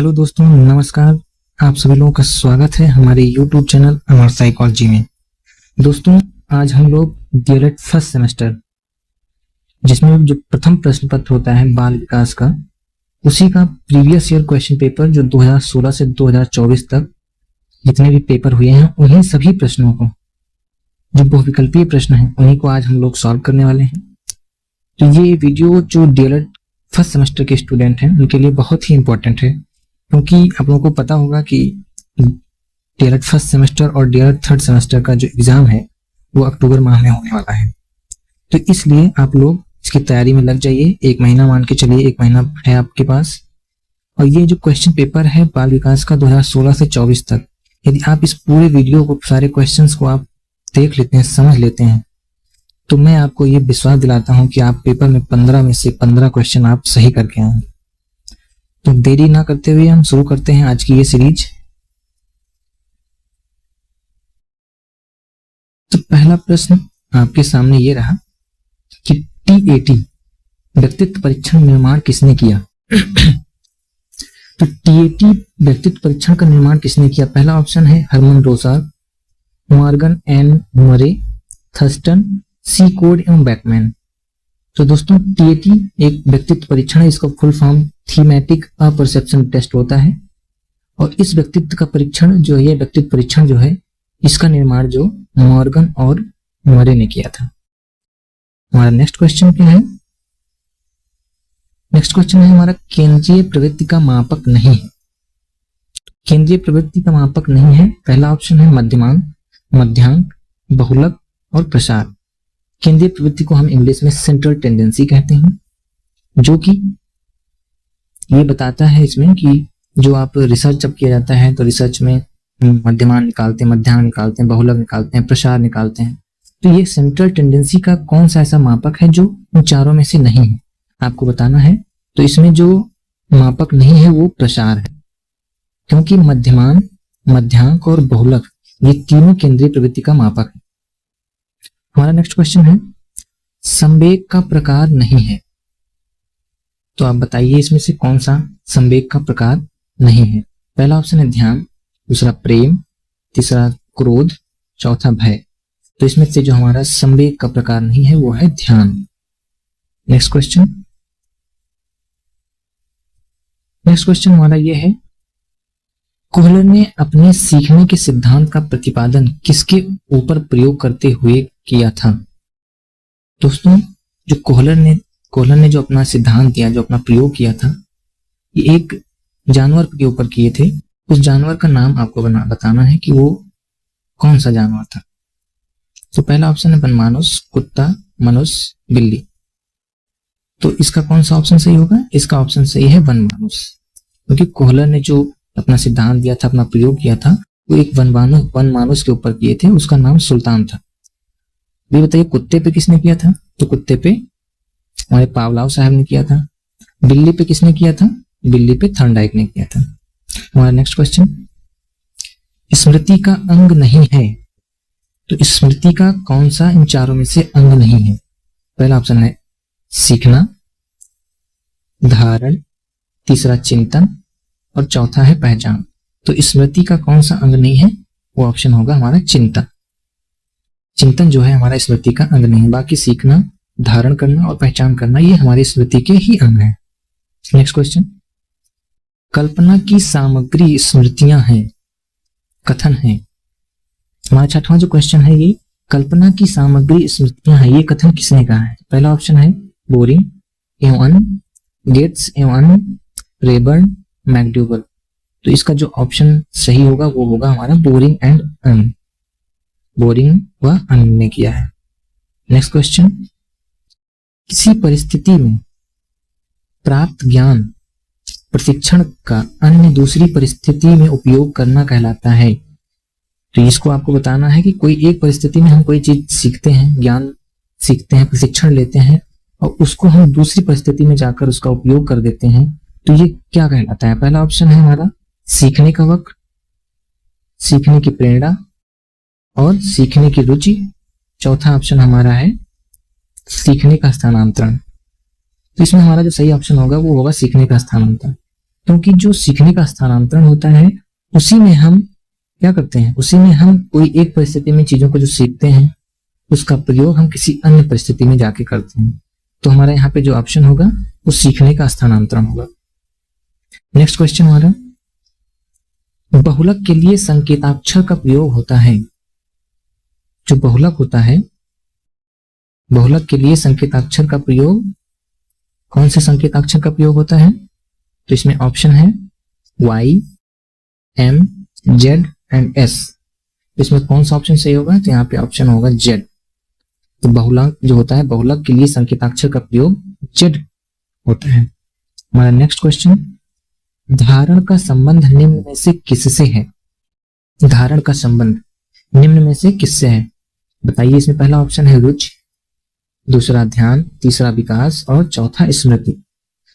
Hello दोस्तों, नमस्कार। आप सभी लोगों का स्वागत है हमारे YouTube चैनल अमर साइकोलॉजी में। दोस्तों, आज हम लोग डीएलएड फर्स्ट सेमेस्टर, जिसमें जो प्रथम प्रश्न पत्र होता है बाल विकास का, उसी का प्रीवियस ईयर क्वेश्चन पेपर जो 2016 से 2024 तक जितने भी पेपर हुए हैं, उन्हीं सभी प्रश्नों को, जो बहुविकल्पीय प्रश्न हैं, उन्हीं को आज हम लोग सॉल्व करने वाले हैं। तो ये वीडियो जो डीएलएड फर्स्ट सेमेस्टर के स्टूडेंट हैं उनके लिए बहुत ही इंपॉर्टेंट है, क्योंकि आप लोगों को पता होगा कि डीएलएड फर्स्ट सेमेस्टर और डीएलएड थर्ड सेमेस्टर का जो एग्जाम है वो अक्टूबर माह में होने वाला है। तो इसलिए आप लोग इसकी तैयारी में लग जाइए। एक महीना मान के चलिए, एक महीना है आपके पास। और ये जो क्वेश्चन पेपर है बाल विकास का 2016 से 24 तक, यदि आप इस पूरे वीडियो को, सारे क्वेश्चंस को आप देख लेते हैं, समझ लेते हैं, तो मैं आपको ये विश्वास दिलाता हूं कि आप पेपर में 15 में से 15 क्वेश्चन आप सही करके आएंगे। तो देरी ना करते हुए हम शुरू करते हैं आज की ये सीरीज। तो पहला प्रश्न आपके सामने ये रहा कि टीएटी व्यक्तित्व परीक्षण निर्माण किसने किया। तो टीएटी व्यक्तित्व परीक्षण का निर्माण किसने किया? पहला ऑप्शन है हरमन रोसार, मॉर्गन एन मरे, थर्स्टन, सी कोड एवं बैकमैन। तो दोस्तों, टीएटी एक व्यक्तित्व परीक्षण है। इसका full form thematic apperception test होता है। और इस व्यक्तित्व का परीक्षण जो है, व्यक्तित्व परीक्षण जो है, इसका निर्माण जो मॉर्गन और मरे ने किया था। हमारा नेक्स्ट क्वेश्चन क्या है? नेक्स्ट क्वेश्चन है हमारा, केंद्रीय प्रवृत्ति का मापक नहीं है। केंद्रीय प्रवृत्ति का मापक नहीं है। पहला ऑप्शन है मध्यमान, मध्यांक, बहुलक और प्रसार। केंद्रीय प्रवृत्ति को हम इंग्लिश में सेंट्रल टेंडेंसी कहते हैं, जो कि ये बताता है इसमें कि जो आप रिसर्च जब किया जाता है तो रिसर्च में मध्यमान निकालते हैं, मध्यांक निकालते हैं, बहुलक निकालते हैं, प्रसार निकालते हैं। तो ये सेंट्रल टेंडेंसी का कौन सा ऐसा मापक है जो इन चारों में से नहीं है, आपको बताना है। तो इसमें जो मापक नहीं है वो प्रसार है, क्योंकि मध्यमान, मध्यांक और बहुलक ये तीनों केंद्रीय प्रवृत्ति का मापक है। हमारा नेक्स्ट क्वेश्चन है, संवेग का प्रकार नहीं है। तो आप बताइए इसमें से कौन सा संवेग का प्रकार नहीं है। पहला ऑप्शन है ध्यान, दूसरा प्रेम, तीसरा क्रोध, चौथा भय। तो इसमें से जो हमारा संवेग का प्रकार नहीं है वो है ध्यान। नेक्स्ट क्वेश्चन हमारा ये है, कोहलर ने अपने सीखने के सिद्धांत का प्रतिपादन किसके ऊपर प्रयोग करते हुए किया था। दोस्तों, जो कोहलर ने जो अपना सिद्धांत दिया, जो अपना प्रयोग किया था, ये एक जानवर के ऊपर किए थे। उस जानवर का नाम आपको बताना है कि वो कौन सा जानवर था। तो पहला ऑप्शन है वनमानुष, कुत्ता, मनुष्य, बिल्ली। तो इसका कौन सा ऑप्शन सही होगा? इसका ऑप्शन सही है वनमानुष, क्योंकि कोहलर ने जो अपना सिद्धांत दिया था, अपना प्रयोग किया था, वो एक वनमानुष के ऊपर किए थे। उसका नाम सुल्तान था। ये बताइए कुत्ते पे किसने किया था? तो कुत्ते पे हमारे पावलाव साहब ने किया था। बिल्ली पे किसने किया था? बिल्ली पे थॉर्नडाइक ने किया था। हमारा नेक्स्ट क्वेश्चन, स्मृति का अंग नहीं है। तो स्मृति का कौन सा इन चारों में से अंग नहीं है? पहला ऑप्शन है सीखना, धारण, तीसरा चिंतन और चौथा है पहचान। तो स्मृति का कौन सा अंग नहीं है? वो ऑप्शन होगा हमारा चिंतन। चिंतन जो है हमारा स्मृति का अंग नहीं है। बाकी सीखना, धारण करना और पहचान करना ये हमारी स्मृति के ही अंग हैं। नेक्स्ट क्वेश्चन, कल्पना की सामग्री स्मृतियां हैं, कथन है। हमारा छठवां जो क्वेश्चन है, ये कल्पना की सामग्री स्मृतियां हैं, ये कथन किसने कहा है? पहला ऑप्शन है बोरिंग एवं गेट्स एवं रेबर्न, मैकडूगल। तो इसका जो ऑप्शन सही होगा वो होगा हमारा बोरिंग एंड अन। बोरिंग व अन ने किया है। नेक्स्ट क्वेश्चन, किसी परिस्थिति में प्राप्त ज्ञान प्रशिक्षण का अन्य दूसरी परिस्थिति में उपयोग करना कहलाता है। तो इसको आपको बताना है कि कोई एक परिस्थिति में हम कोई चीज सीखते हैं, ज्ञान सीखते हैं, प्रशिक्षण लेते हैं और उसको हम दूसरी परिस्थिति में जाकर उसका उपयोग कर देते हैं, तो ये क्या कहलाता है? पहला ऑप्शन है हमारा सीखने का वक्र, सीखने की प्रेरणा और सीखने की रुचि। चौथा ऑप्शन हमारा है सीखने का स्थानांतरण। तो इसमें हमारा जो सही ऑप्शन होगा वो होगा सीखने का स्थानांतरण। क्योंकि जो सीखने का स्थानांतरण होता है उसी में हम क्या करते हैं, उसी में हम कोई एक परिस्थिति में चीजों को जो सीखते हैं उसका प्रयोग हम किसी अन्य परिस्थिति में जाके करते हैं। तो हमारा यहाँ पे जो ऑप्शन होगा वो सीखने का स्थानांतरण होगा। नेक्स्ट क्वेश्चन हमारा, बहुलक के लिए संकेताक्षर का प्रयोग होता है। जो बहुलक होता है, बहुलक के लिए संकेताक्षर का प्रयोग, कौन से संकेताक्षर का प्रयोग होता है? तो इसमें ऑप्शन है Y, M, Z and S। इसमें कौन सा ऑप्शन सही होगा? तो यहाँ पे ऑप्शन होगा Z। तो बहुलक जो होता है, बहुलक के लिए संकेताक्षर का प्रयोग Z होता है। हमारा नेक्स्ट क्वेश्चन, धारण का संबंध निम्न में से किससे है? धारण का संबंध निम्न में से किससे है? बताइए। इसमें पहला ऑप्शन है रुचि, दूसरा ध्यान, तीसरा विकास और चौथा स्मृति।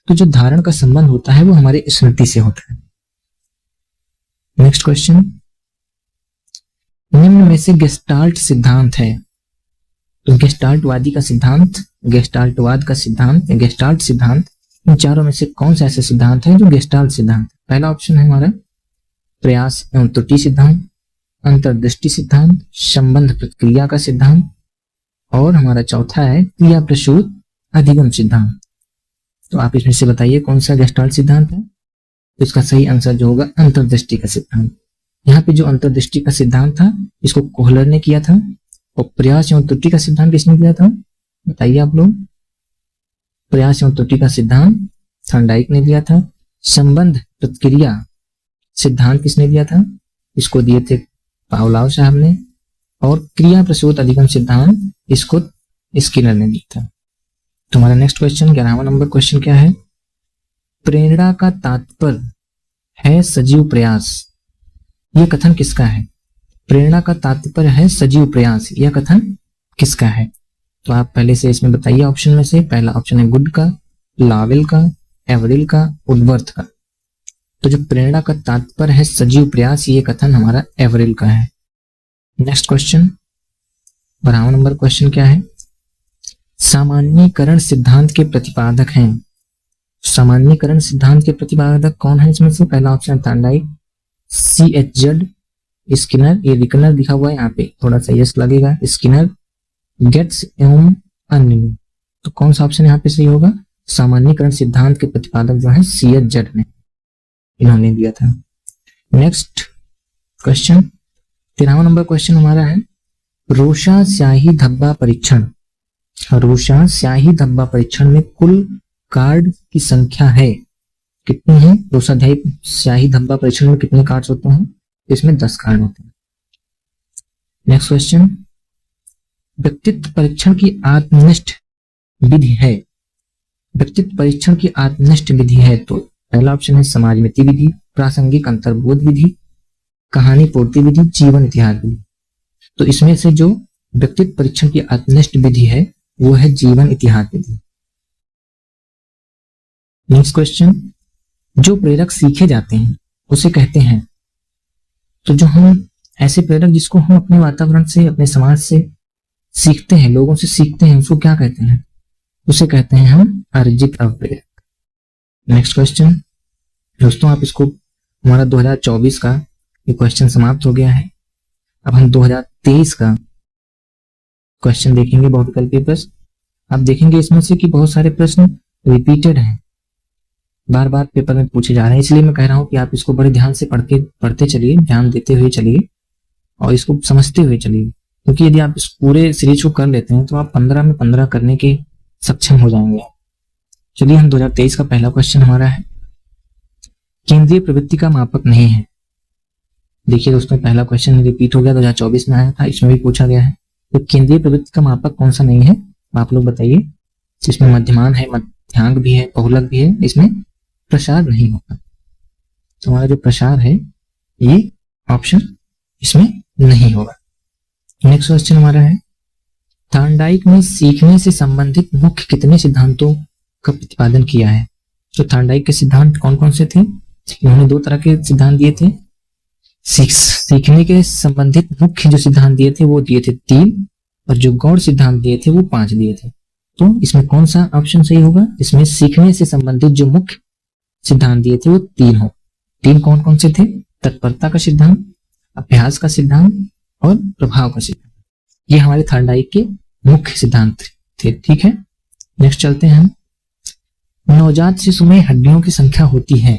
तो जो धारण का संबंध होता है वो हमारे स्मृति से होता है। नेक्स्ट क्वेश्चन, निम्न में से गेस्टाल्ट सिद्धांत है। तो गेस्टाल्टवादी का सिद्धांत, गेस्टाल्टवाद का सिद्धांत, गेस्टाल्ट सिद्धांत, इन चारों में से कौन सा ऐसा सिद्धांत है जो गेस्टाल्ट सिद्धांत? पहला ऑप्शन है हमारा प्रयास एवं त्रुटि सिद्धांत, अंतर्दृष्टि सिद्धांत, संबंध प्रतिक्रिया का सिद्धांत और हमारा चौथा है क्रिया प्रसूत अधिगम सिद्धांत। तो आप इसमें से बताइए कौन सा गेस्टाल्ट सिद्धांत है? तो इसका सही आंसर जो होगा अंतर्दृष्टि का सिद्धांत। यहाँ पे जो अंतर्दृष्टि का सिद्धांत था इसको कोहलर ने किया था और प्रयास एवं त्रुटि का सिद्धांत किसने दिया था? बताइए आप लोग। प्रयास एवं त्रुटि का सिद्धांत थॉर्नडाइक ने दिया था। संबंध प्रतिक्रिया सिद्धांत किसने दिया था? इसको दिए थे पावलोव साहब ने। और क्रिया प्रसूत अधिगम सिद्धांत इसको स्किनर ने दिया था। तुम्हारा नेक्स्ट क्वेश्चन 11वां नंबर क्वेश्चन क्या है? प्रेरणा का तात्पर्य है सजीव प्रयास। यह कथन किसका है? प्रेरणा का तात्पर्य है सजीव प्रयास, यह कथन किसका है? तो आप पहले से इसमें बताइए ऑप्शन में से। पहला ऑप्शन है गुड का, लावेल का, एवरिल का, वुडवर्थ का। तो जो प्रेरणा का तात्पर्य है सजीव प्रयास, ये कथन हमारा एवरिल का है। नेक्स्ट क्वेश्चन 12वां नंबर क्वेश्चन क्या है? सामान्यीकरण सिद्धांत के प्रतिपादक हैं। सामान्यीकरण सिद्धांत के प्रतिपादक कौन है इसमें से? पहला ऑप्शन थॉर्नडाइक, CHZ, स्किनर, ये रिकनर लिखा हुआ है यहाँ पे, थोड़ा सा यस लगेगा, स्किनर, गेट्स एवं अन्य। तो कौन सा ऑप्शन यहाँ पे सही होगा? सामान्यीकरण सिद्धांत के प्रतिपादक जो है CHZ ने, इन्होंने दिया था। नेक्स्ट क्वेश्चन 13वां नंबर क्वेश्चन हमारा है रोशा स्याही धब्बा परीक्षण। रोशा स्याही धब्बा परीक्षण में कुल कार्ड की संख्या है कितनी है? रोशा स्याही धब्बा परीक्षण में कितने कार्ड्स होते हैं? इसमें 10 कार्ड होते हैं। नेक्स्ट क्वेश्चन, व्यक्तित्व परीक्षण की आत्मनिष्ठ विधि है। व्यक्तित्व परीक्षण की आत्मनिष्ठ विधि है तो पहला ऑप्शन है समाजमिति विधि, प्रासंगिक अंतर्बोध विधि, कहानी पूर्ति विधि, जीवन इतिहास विधि। तो इसमें से जो व्यक्तित्व परीक्षण की आत्मनिष्ठ विधि है वो है जीवन इतिहास विधि। नेक्स्ट क्वेश्चन, जो प्रेरक सीखे जाते हैं उसे कहते हैं। तो जो हम ऐसे प्रेरक जिसको हम अपने वातावरण से, अपने समाज से सीखते हैं, लोगों से सीखते हैं, उसको क्या कहते हैं? उसे कहते हैं हम अर्जित अवप्रेरक। नेक्स्ट क्वेश्चन दोस्तों, आप इसको, हमारा 2024 का ये क्वेश्चन समाप्त हो गया है। अब हम 2023 का क्वेश्चन देखेंगे, बहुविकल्पीय प्रश्न। आप देखेंगे इसमें से कि बहुत सारे प्रश्न रिपीटेड हैं, बार बार पेपर में पूछे जा रहे हैं। इसलिए मैं कह रहा हूं कि आप इसको बड़े ध्यान से पढ़ते चलिए, ध्यान देते हुए चलिए और इसको समझते हुए चलिए, क्योंकि यदि आप इस पूरे सीरीज को कर लेते हैं तो आप 15 में 15 करने के सक्षम हो जाएंगे। चलिए, हम 2023 का पहला क्वेश्चन हमारा है केंद्रीय प्रवृत्ति का मापक नहीं है। देखिए दोस्तों, पहला क्वेश्चन रिपीट हो गया, 2024 में आया था, इसमें भी पूछा गया है। तो केंद्रीय प्रवृत्ति का मापक कौन सा नहीं है? आप लोग बताइए। इसमें मध्यमान है, मध्यांक भी है, बहुलक भी है, इसमें प्रसार नहीं होगा। तो हमारा जो प्रसार है ये ऑप्शन इसमें नहीं होगा। नेक्स्ट क्वेश्चन हमारा है थॉर्नडाइक ने सीखने से संबंधित मुख्य कितने सिद्धांतों का प्रतिपादन किया है? तो थॉर्नडाइक के सिद्धांत कौन कौन से थे? उन्होंने 2 तरह के सिद्धांत दिए थे। सीखने के संबंधित मुख्य जो सिद्धांत दिए थे वो दिए थे 3 और जो गौड़ सिद्धांत दिए थे वो 5 दिए थे। तो इसमें कौन सा ऑप्शन सही होगा? इसमें सीखने से संबंधित जो मुख्य सिद्धांत दिए थे वो 3 हो। 3 कौन कौन से थे? तत्परता का सिद्धांत, अभ्यास का सिद्धांत और प्रभाव का सिद्धांत। ये हमारे थर्ड आई के मुख्य सिद्धांत थे। ठीक है, नेक्स्ट चलते हैं हम। नवजात शिशु में हड्डियों की संख्या होती है।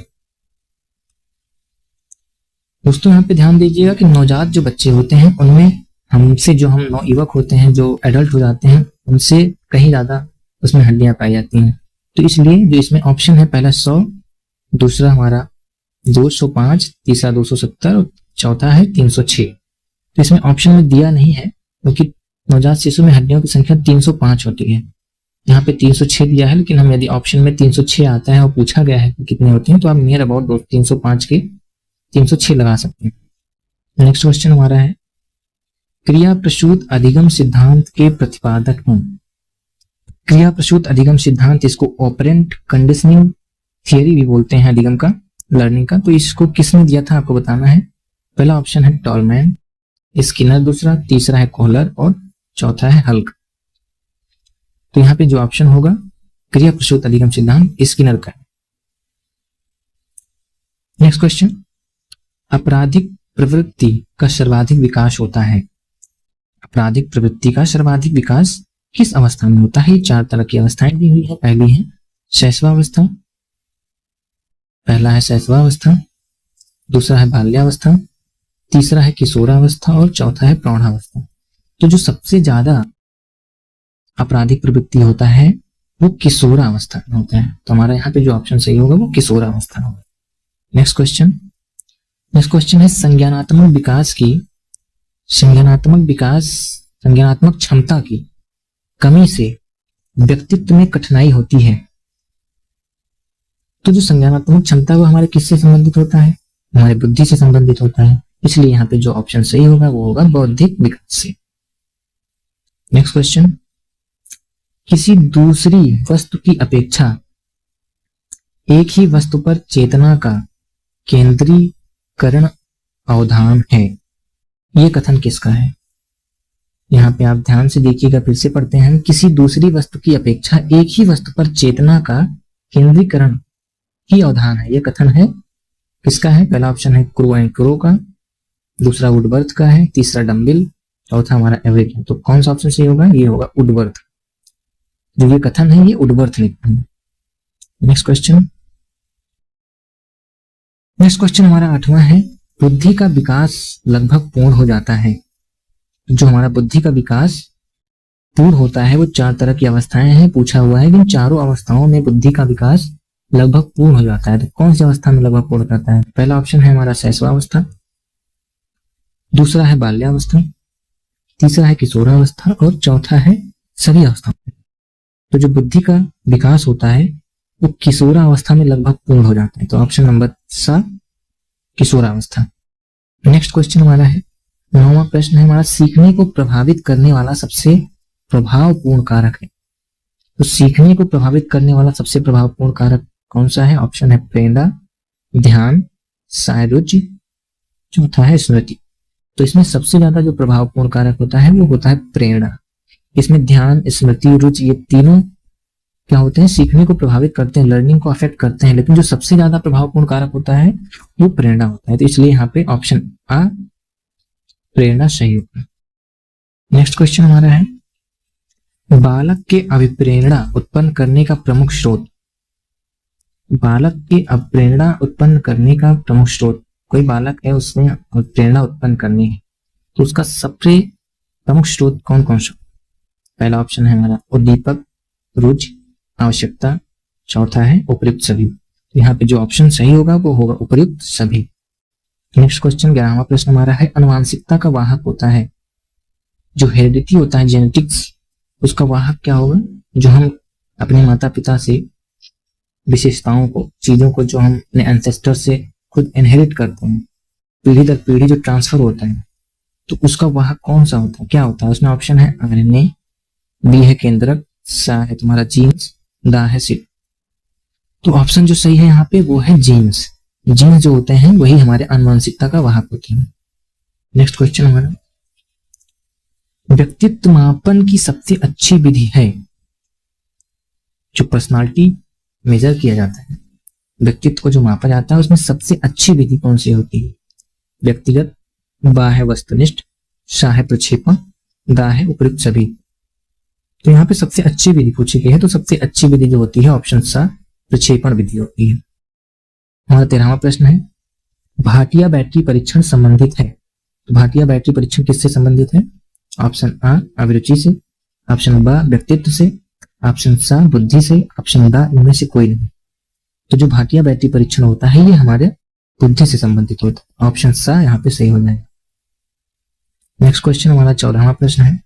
दोस्तों यहाँ पे ध्यान दीजिएगा कि नवजात जो बच्चे होते हैं उनमें हमसे जो हम नवयुवक होते हैं, जो एडल्ट हो जाते हैं, उनसे कहीं ज्यादा उसमें हड्डियां पाई जाती हैं। तो इसलिए जो इसमें ऑप्शन है, पहला 100, दूसरा हमारा 205, तीसरा 270 और चौथा है 306। तो इसमें ऑप्शन में दिया नहीं है क्योंकि नवजात शिशु में हड्डियों की संख्या 305 होती है। यहाँ पे 306 दिया है, लेकिन हम यदि ऑप्शन में 306 आता है और पूछा गया है कि कितने होते हैं, तो आप नियर अबाउट 305 के 306 लगा सकते हैं। नेक्स्ट क्वेश्चन हमारा है, क्रिया प्रसूत अधिगम सिद्धांत के प्रतिपादक हैं। क्रिया प्रसूत अधिगम सिद्धांत, इसको ऑपरेंट कंडीशनिंग थियरी भी बोलते हैं अधिगम का, लर्निंग का। तो इसको किसने दिया था आपको बताना है। पहला ऑप्शन है टॉलमैन, स्किनर दूसरा, तीसरा है कोहलर और चौथा है हल्क। तो यहाँ पे जो ऑप्शन होगा क्रिया प्रसूत अधिगम सिद्धांत स्किनर का है। नेक्स्ट क्वेश्चन, आपराधिक प्रवृत्ति का सर्वाधिक विकास होता है। आपराधिक प्रवृत्ति का सर्वाधिक विकास किस अवस्था में होता है? 4 तरह की अवस्थाएं दी हुई है। पहली है शैशवावस्था, पहला है शैशवावस्था, दूसरा है बाल्यावस्था, तीसरा है किशोरावस्था और चौथा है प्रौढ़ावस्था। तो जो सबसे ज्यादा आपराधिक प्रवृत्ति होता है वो किशोरावस्था में होता है। तो हमारा यहाँ पे जो ऑप्शन सही होगा वो किशोरावस्था होगा। नेक्स्ट क्वेश्चन है, संज्ञानात्मक क्षमता की कमी से व्यक्तित्व में कठिनाई होती है। तो जो संज्ञानात्मक क्षमता वो हमारे किससे संबंधित होता है? हमारे बुद्धि से संबंधित होता है। इसलिए यहाँ पे जो ऑप्शन सही होगा वो होगा बौद्धिक विकास से। नेक्स्ट क्वेश्चन, किसी दूसरी वस्तु की अपेक्षा एक ही वस्तु पर चेतना का केंद्रीकरण अवधान है। ये कथन किसका है? यहाँ पे आप ध्यान से देखिएगा, फिर से पढ़ते हैं। किसी दूसरी वस्तु की अपेक्षा एक ही वस्तु पर चेतना का केंद्रीकरण ही अवधान है। ये कथन है किसका है? पहला ऑप्शन है क्रू एंड क्रो का, दूसरा वुडवर्थ का है, तीसरा डम्बिल, चौथा हमारा एवरेज है। तो कौन सा ऑप्शन सही होगा? ये होगा वुडवर्थ। जो ये कथन है ये वुडवर्थ लिखते हैं। नेक्स्ट क्वेश्चन हमारा 8वां है, बुद्धि का विकास लगभग पूर्ण हो जाता है। जो हमारा बुद्धि का विकास पूर्ण होता है वो 4 तरह की अवस्थाएं हैं। पूछा हुआ है कि चारों अवस्थाओं में बुद्धि का विकास लगभग पूर्ण हो जाता है। तो कौन सी अवस्था में लगभग पूर्ण हो जाता है? पहला ऑप्शन है हमारा शैशवावस्था, दूसरा है बाल्यावस्था, तीसरा है किशोरावस्था और चौथा है सभी अवस्थाओं में। तो जो बुद्धि का विकास होता है वो किशोरावस्था में लगभग पूर्ण हो जाता है। तो ऑप्शन नंबर 7 किशोरावस्था। नेक्स्ट क्वेश्चन हमारा है, 9वां प्रश्न है हमारा, सीखने को प्रभावित करने वाला सबसे प्रभावपूर्ण कारक है। तो सीखने को प्रभावित करने वाला सबसे प्रभावपूर्ण कारक कौन सा है? ऑप्शन है प्रेरणा, ध्यान, रुचि, चौथा है स्मृति। तो इसमें सबसे ज्यादा जो प्रभावपूर्ण कारक होता है वो होता है प्रेरणा। इसमें ध्यान, स्मृति, रुचि, ये तीनों क्या होते हैं? सीखने को प्रभावित करते हैं, लर्निंग को अफेक्ट करते हैं, लेकिन जो सबसे ज्यादा प्रभावपूर्ण कारक होता है वो प्रेरणा होता है। तो इसलिए यहाँ पे ऑप्शन आ प्रेरणा सही होगा। नेक्स्ट क्वेश्चन हमारा है, बालक के अभिप्रेरणा उत्पन्न करने का प्रमुख स्रोत। बालक के अभिप्रेरणा उत्पन्न करने का प्रमुख स्रोत, कोई बालक है उसने प्रेरणा उत्पन्न करनी है तो उसका सबसे प्रमुख स्रोत कौन कौन सा? पहला ऑप्शन है हमारा उद्दीपक, रुचि, आवश्यकता, चौथा है उपयुक्त सभी। तो यहाँ पे जो ऑप्शन सही होगा वो होगा उपयुक्त सभी। नेक्स्ट क्वेश्चन 11वां प्रश्न हमारा है, अनुवांशिकता का वाहक होता है, जो हेरिडिटी होता है जेनेटिक्स, उसका वाहक क्या होगा? जो हम अपने माता पिता से विशेषताओं को, चीजों को जो हम अपने एंसेस्टर से खुद इनहेरिट करते हैं, पीढ़ी दर पीढ़ी जो ट्रांसफर होता है, तो उसका वाहक कौन सा होता है, क्या होता है? उसमें ऑप्शन है आरएनए, बी है केंद्रक, सा है तुम्हारा जीन्स, दा है सीड। तो ऑप्शन जो सही है यहाँ पे वो है जीन्स। जीन्स जो होते हैं वही हमारे आनुवंशिकता का वाहक होते हैं। नेक्स्ट क्वेश्चन हमारा, व्यक्तित्व मापन की सबसे अच्छी विधि है, जो पर्सनालिटी मेजर किया जाता है, व्यक्तित्व को जो मापा जाता है उसमें सबसे अच्छी विधि कौन सी होती है? व्यक्तिगत, बा है वस्तुनिष्ठ, सा है प्रक्षेपण, दा है उपयुक्त सभी। तो यहाँ पे सबसे अच्छी विधि पूछी गई है, तो सबसे अच्छी विधि जो होती है ऑप्शन सा प्रक्षेपण विधि होती है। हमारा 13वां प्रश्न है, भाटिया बैटरी परीक्षण संबंधित है। तो भाटिया बैटरी परीक्षण किससे संबंधित है? ऑप्शन आ अभिरुचि से, ऑप्शन बा व्यक्तित्व से, ऑप्शन सा बुद्धि से, ऑप्शन दा इनमें से कोई नहीं। तो जो भाटिया बैटरी परीक्षण होता है ये हमारे बुद्धि से संबंधित होता है। ऑप्शन सा यहाँ पे सही हो जाएगा। नेक्स्ट क्वेश्चन हमारा 14वां प्रश्न है,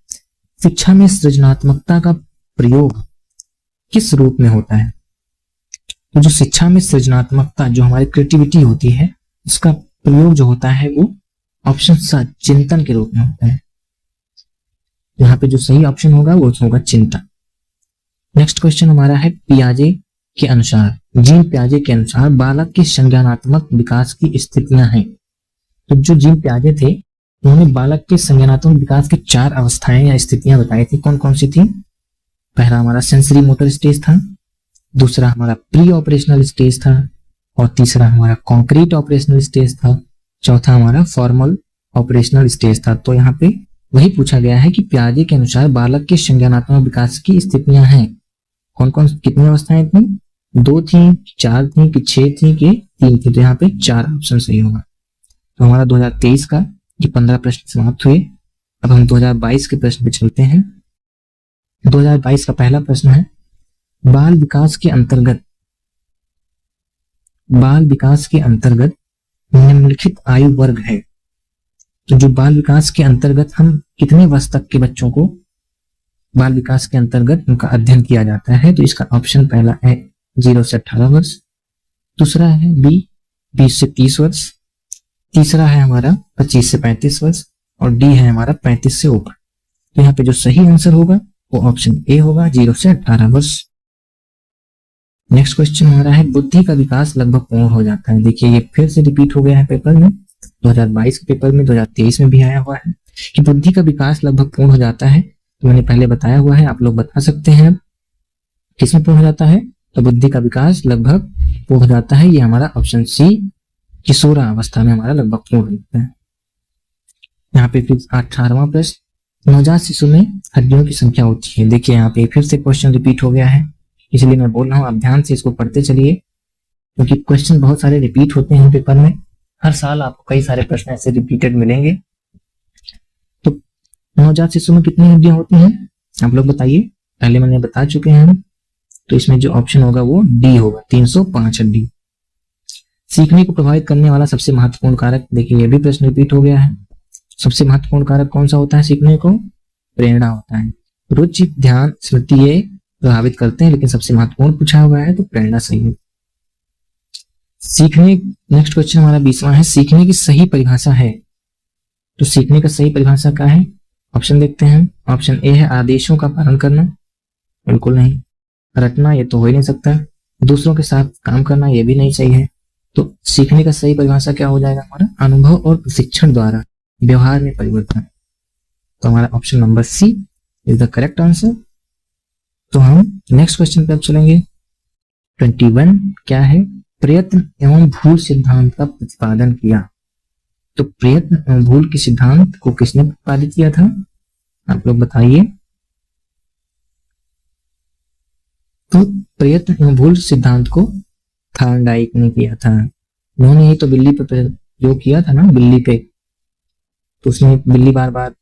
शिक्षा में सृजनात्मकता का प्रयोग किस रूप में होता है? तो जो शिक्षा में सृजनात्मकता जो हमारी क्रिएटिविटी होती है उसका प्रयोग जो होता है वो ऑप्शन सा चिंतन के रूप में होता है। यहाँ पे जो सही ऑप्शन होगा वो होगा चिंतन। नेक्स्ट क्वेश्चन हमारा है, पियाजे के अनुसार, जीन पियाजे के अनुसार बालक के संज्ञानात्मक विकास की स्थितियां हैं। तो जो जीन पियाजे थे उन्होंने बालक के संज्ञानात्मक विकास की 4 अवस्थाएं या स्थितियां बताई थी। कौन कौन सी थी? पहला हमारा सेंसरी मोटर स्टेज था, दूसरा हमारा प्री ऑपरेशनल स्टेज था, और तीसरा हमारा कॉन्क्रीट ऑपरेशनल स्टेज था, चौथा हमारा फॉर्मल ऑपरेशनल स्टेज था। तो यहाँ पे वही पूछा गया है कि पियाजे के अनुसार बालक के संज्ञानात्मक विकास की स्थितियां हैं। कौन कौन कितनी अवस्थाएं थी? 2 थी, 4 थी कि 6 थी कि 3 थी? तो यहाँ पे 4 ऑप्शन सही होगा। तो हमारा 2023 का ये 15 प्रश्न समाप्त हुए। अब हम 2022 के प्रश्न पे चलते हैं। 2022 का पहला प्रश्न है, बाल विकास के अंतर्गत निम्नलिखित आयु वर्ग है। तो जो बाल विकास के अंतर्गत हम कितने वर्ष तक के बच्चों को बाल विकास के अंतर्गत उनका अध्ययन किया जाता है? तो इसका ऑप्शन पहला है 0 से 18 वर्ष, दूसरा है बी 20 से 30 वर्ष, तीसरा है हमारा 25 से 35 वर्ष, और डी है हमारा 35 से ऊपर। तो यहाँ पे जो सही आंसर होगा वो ऑप्शन ए होगा 0 से 18 वर्ष। नेक्स्ट क्वेश्चन हमारा है, बुद्धि का विकास लगभग पूर्ण हो जाता है। देखिए ये फिर से रिपीट हो गया है पेपर में, 2022 के पेपर में 2023 में भी आया हुआ है कि बुद्धि का विकास लगभग पूर्ण हो जाता है। तो मैंने पहले बताया हुआ है, आप लोग बता सकते हैं किसमें पूर्ण हो जाता है? तो बुद्धि का विकास लगभग पूर्ण हो जाता है, ये हमारा ऑप्शन सी किशोरावस्था में हमारा लगभग पूर्ण हो जाता है। यहाँ पे फिर 18वां प्रश्न, नवजात शिशु में हड्डियों की संख्या होती है। देखिए यहाँ पे फिर से क्वेश्चन रिपीट हो गया है, इसलिए मैं बोल रहा हूँ आप ध्यान से इसको पढ़ते चलिए, क्योंकि क्वेश्चन बहुत सारे रिपीट होते हैं पेपर में। हर साल आपको कई सारे प्रश्न ऐसे रिपीटेड मिलेंगे। तो नवजात शिशु में कितनी हड्डियां होती हैं आप लोग बताइए? पहले मैंने बता चुके हैं, तो इसमें जो ऑप्शन होगा वो डी होगा, 305 हड्डी। सीखने को प्रभावित करने वाला सबसे महत्वपूर्ण कारक, देखिए ये भी प्रश्न रिपीट हो गया है। सबसे महत्वपूर्ण कारक कौन सा होता है सीखने को? प्रेरणा होता है। रुचि, ध्यान, स्मृति ये प्रभावित करते हैं, लेकिन सबसे महत्वपूर्ण पूछा हुआ है तो प्रेरणा सही है। सीखने, नेक्स्ट क्वेश्चन हमारा 20वां है, सीखने की सही परिभाषा है। तो सीखने का सही परिभाषा क्या है? ऑप्शन देखते हैं। ऑप्शन ए है आदेशों का पालन करना, बिल्कुल नहीं। रटना, ये तो हो ही नहीं सकता। दूसरों के साथ काम करना, ये भी नहीं सही है। तो सीखने का सही परिभाषा क्या हो जाएगा हमारा? अनुभव और प्रशिक्षण द्वारा व्यवहार में परिवर्तन। तो हमारा option number C is the correct answer. तो हम नेक्स्ट क्वेश्चन पे अब चलेंगे। 21 क्या है? प्रयत्न एवं भूल सिद्धांत का प्रतिपादन किया। तो प्रयत्न एवं भूल के सिद्धांत को किसने प्रतिपादित किया था? आप लोग बताइए। तो प्रयत्न एवं भूल सिद्धांत को थॉर्नडाइक ने किया था। उन्होंने ही तो बिल्ली पे जो किया था ना, बिल्ली पे, तो उसमें बिल्ली बार बार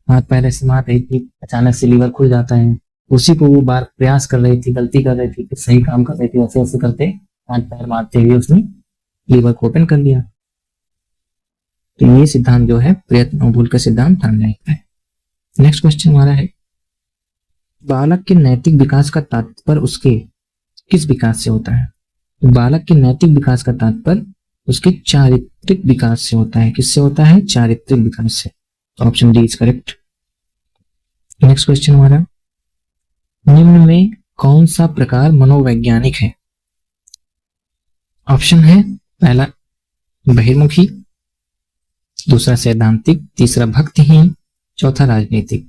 हाथ पैर ऐसे मार रही थी, अचानक से लीवर खुल जाता है, उसी को वो बार प्रयास कर रही थी, गलती कर रही थी, फिर सही काम कर रही थी, ऐसे ऐसे करते हाथ पैर मारते हुए उसने लीवर को ओपन कर लिया। तो ये सिद्धांत जो है प्रयत्न और भूल का सिद्धांत थॉर्नडाइक का है। नेक्स्ट क्वेश्चन हमारा है, बालक के नैतिक विकास का तात्पर्य उसके किस विकास से होता है? तो बालक के नैतिक विकास का तात्पर्य उसके चारित्रिक विकास से होता है। किससे होता है? चारित्रिक विकास से। तो option D is correct. Next question हमारा, निम्न में कौन सा प्रकार मनोवैज्ञानिक है? ऑप्शन है पहला बहिर्मुखी, दूसरा सैद्धांतिक, तीसरा भक्तिहीन, चौथा राजनीतिक।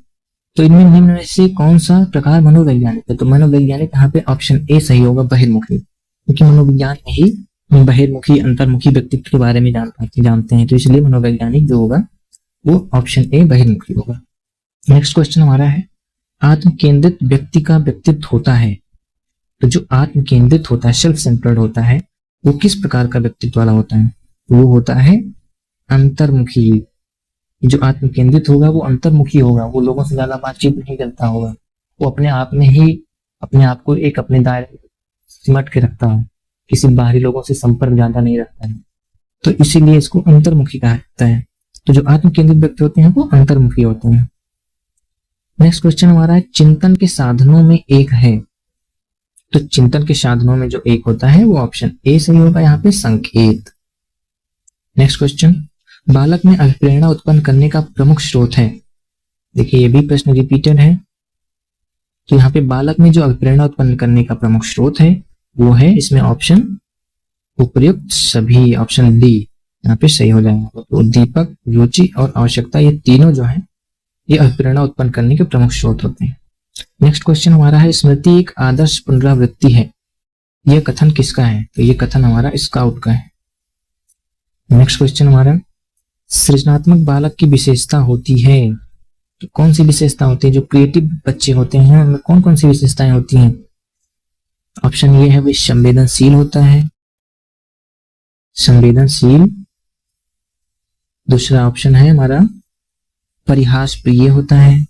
तो इनमें निम्न में से कौन सा प्रकार मनोवैज्ञानिक है? तो मनोवैज्ञानिक यहाँ पे ऑप्शन ए सही होगा, बहिर्मुखी, क्योंकि मनोविज्ञान में ही बहिर्मुखी अंतर्मुखी व्यक्तित्व के बारे में जानते हैं, तो इसलिए मनोवैज्ञानिक जो होगा वो ऑप्शन ए बहिर्मुखी होगा। नेक्स्ट क्वेश्चन हमारा है, आत्म केंद्रित व्यक्ति का व्यक्तित्व होता है, तो जो आत्म केंद्रित होता है, सेल्फ सेंटर्ड होता है, वो किस प्रकार का व्यक्तित्व वाला होता है? वो होता है अंतर्मुखी। जो आत्म केंद्रित होगा वो अंतर्मुखी होगा, वो लोगों से ज्यादा बातचीत नहीं करता होगा, वो अपने आप में ही अपने आप को एक अपने दायरे में सिमट के रखता है, किसी बाहरी लोगों से संपर्क ज्यादा नहीं रखता है, तो इसीलिए इसको अंतर्मुखी कहा जाता है। तो जो आत्म केंद्रित व्यक्ति होते हैं वो अंतर्मुखी होते हैं। नेक्स्ट क्वेश्चन हमारा है, चिंतन के साधनों में एक है, तो चिंतन के साधनों में जो एक होता है वो ऑप्शन ए सही होगा यहाँ पे, संकेत। नेक्स्ट क्वेश्चन, बालक में अभिप्रेरणा उत्पन्न करने का प्रमुख स्रोत है। देखिए ये भी प्रश्न रिपीटेड है, तो यहाँ पे बालक में जो अभिप्रेरणा उत्पन्न करने का प्रमुख स्रोत है वो है इसमें ऑप्शन उपर्युक्त सभी, ऑप्शन डी यहाँ पे सही हो जाएगा। तो दीपक, रुचि और आवश्यकता, ये तीनों जो है ये अभिप्रेरणा उत्पन्न करने के प्रमुख स्रोत होते हैं। नेक्स्ट क्वेश्चन हमारा है, स्मृति एक आदर्श पुनरावृत्ति है, यह कथन किसका है? तो ये कथन हमारा स्काउट का है। नेक्स्ट क्वेश्चन हमारा, सृजनात्मक बालक की विशेषता होती है, तो कौन सी विशेषता होती है? जो क्रिएटिव बच्चे होते हैं उनमें कौन कौन सी विशेषताएं होती हैं? ऑप्शन ये है, वे संवेदनशील होता है, संवेदनशील। दूसरा ऑप्शन है हमारा परिहास प्रिय होता है,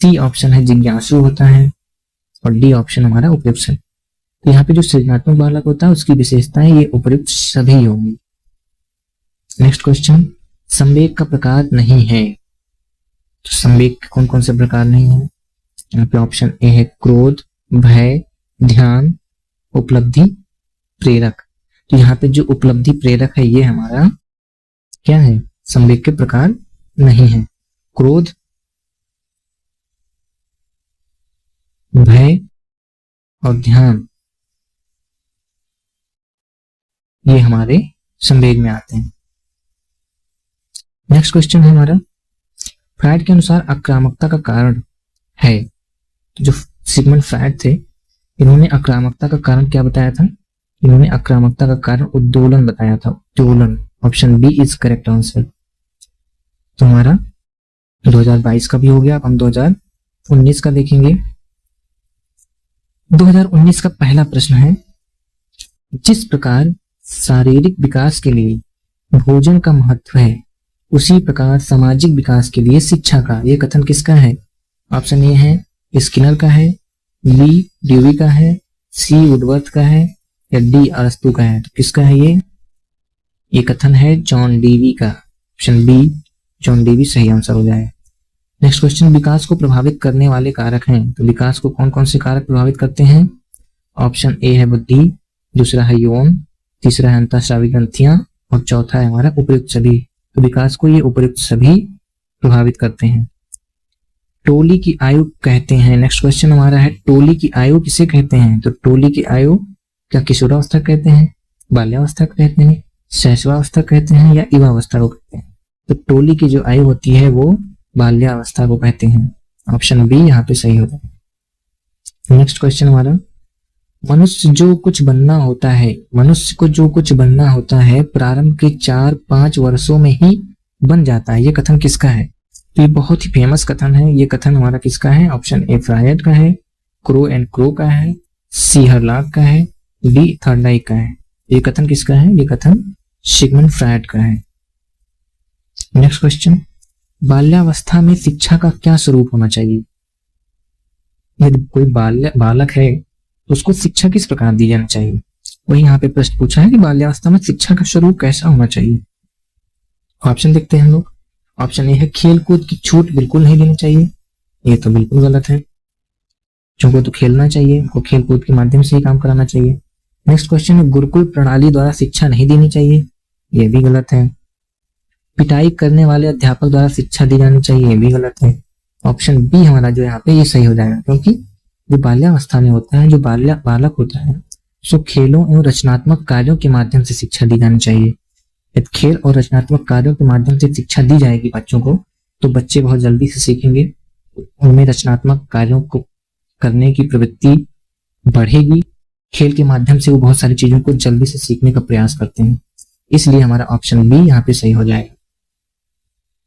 सी ऑप्शन है जिज्ञासु होता है, और डी ऑप्शन हमारा उपयुक्त है। तो यहाँ पे जो सृजनात्मक बालक होता है उसकी विशेषताएं ये उपयुक्त सभी होंगी। नेक्स्ट क्वेश्चन, संवेग का प्रकार नहीं है, तो संवेग के कौन कौन से प्रकार नहीं है? यहाँ पे ऑप्शन ए है क्रोध, भय, ध्यान, उपलब्धि, प्रेरक। तो यहाँ पे जो उपलब्धि प्रेरक है ये हमारा क्या है? संवेग के प्रकार नहीं है। क्रोध, भय और ध्यान ये हमारे संवेग में आते हैं। नेक्स्ट क्वेश्चन है हमारा, फ्रायड के अनुसार आक्रामकता का कारण है, तो जो सिगमंड फ्रायड थे इन्होंने आक्रामकता का कारण क्या बताया था? इन्होंने आक्रामकता का कारण उद्दोलन बताया था, उद्दोलन। Option B is correct answer. तो हमारा 2022 का भी हो गया, अब हम 2019 का देखेंगे। 2019 का पहला प्रश्न है, जिस प्रकार शारीरिक विकास के लिए भोजन का महत्व है उसी प्रकार सामाजिक विकास के लिए शिक्षा का, यह कथन किसका है? ऑप्शन ए है स्किनर का है, बी ड्यूवी का है, सी वुडवर्थ का है, या डी अरस्तु का है। तो किसका है ये कथन है जॉन डीवी का, ऑप्शन बी जॉन डीवी सही आंसर हो जाए। नेक्स्ट क्वेश्चन, विकास को प्रभावित करने वाले कारक हैं, तो विकास को कौन कौन से कारक प्रभावित करते हैं? ऑप्शन ए है बुद्धि, दूसरा है यौन, तीसरा है अंतःस्रावी ग्रंथियां, और चौथा है हमारा उपयुक्त सभी। तो विकास को ये उपयुक्त सभी प्रभावित करते हैं। टोली की आयु कहते हैं, नेक्स्ट क्वेश्चन हमारा है, टोली की आयु किसे कहते हैं? तो टोली की आयु क्या किशोरावस्था कहते हैं, बाल्यावस्था कहते हैं, शैशवावस्था कहते हैं, या युवावस्था को कहते हैं? तो टोली की जो आयु होती है वो बाल्यावस्था को कहते हैं, ऑप्शन बी यहाँ पे सही होता है। नेक्स्ट क्वेश्चन हमारा, मनुष्य जो कुछ बनना होता है, मनुष्य को जो कुछ बनना होता है प्रारंभ के 4-5 वर्षों में ही बन जाता है, ये कथन किसका है? तो ये बहुत ही फेमस कथन है। ये कथन हमारा किसका है? ऑप्शन ए फ्रायड का है, क्रो एंड क्रो का है, सी हर्लाक का है, डी थॉर्नडाइक का है। ये कथन किसका है? ये कथन सिगमंड फ्रायड का है। नेक्स्ट क्वेश्चन, बाल्यावस्था में शिक्षा का क्या स्वरूप होना चाहिए? यदि कोई बालक है तो उसको शिक्षा किस प्रकार दी जानी चाहिए? वही यहाँ पे प्रश्न पूछा है कि बाल्यावस्था में शिक्षा का स्वरूप कैसा होना चाहिए। ऑप्शन देखते हैं हम लोग। ऑप्शन ए है खेल कूद की छूट बिल्कुल नहीं देनी चाहिए, ये तो बिल्कुल गलत है। बच्चों को तो खेलना चाहिए, उनको खेल कूद के माध्यम से ही काम कराना चाहिए। नेक्स्ट क्वेश्चन है, गुरुकुल प्रणाली द्वारा शिक्षा नहीं देनी चाहिए, ये भी गलत है। पिटाई करने वाले अध्यापक द्वारा शिक्षा दी जानी चाहिए, ये भी गलत है। ऑप्शन बी हमारा जो यहाँ पे ये सही हो जाएगा, क्योंकि जो बाल्यावस्था में होता है, जो बालक होता है, उसको खेलों एवं रचनात्मक कार्यों के माध्यम से शिक्षा दी जानी चाहिए। यदि खेल और रचनात्मक कार्यों के माध्यम से शिक्षा दी जाएगी बच्चों को, तो बच्चे बहुत जल्दी से सीखेंगे, उनमें रचनात्मक कार्यों को करने की प्रवृत्ति बढ़ेगी खेल के माध्यम से वो बहुत सारी चीजों को जल्दी से सीखने का प्रयास करते हैं। इसलिए हमारा ऑप्शन बी यहाँ पे सही हो जाएगा।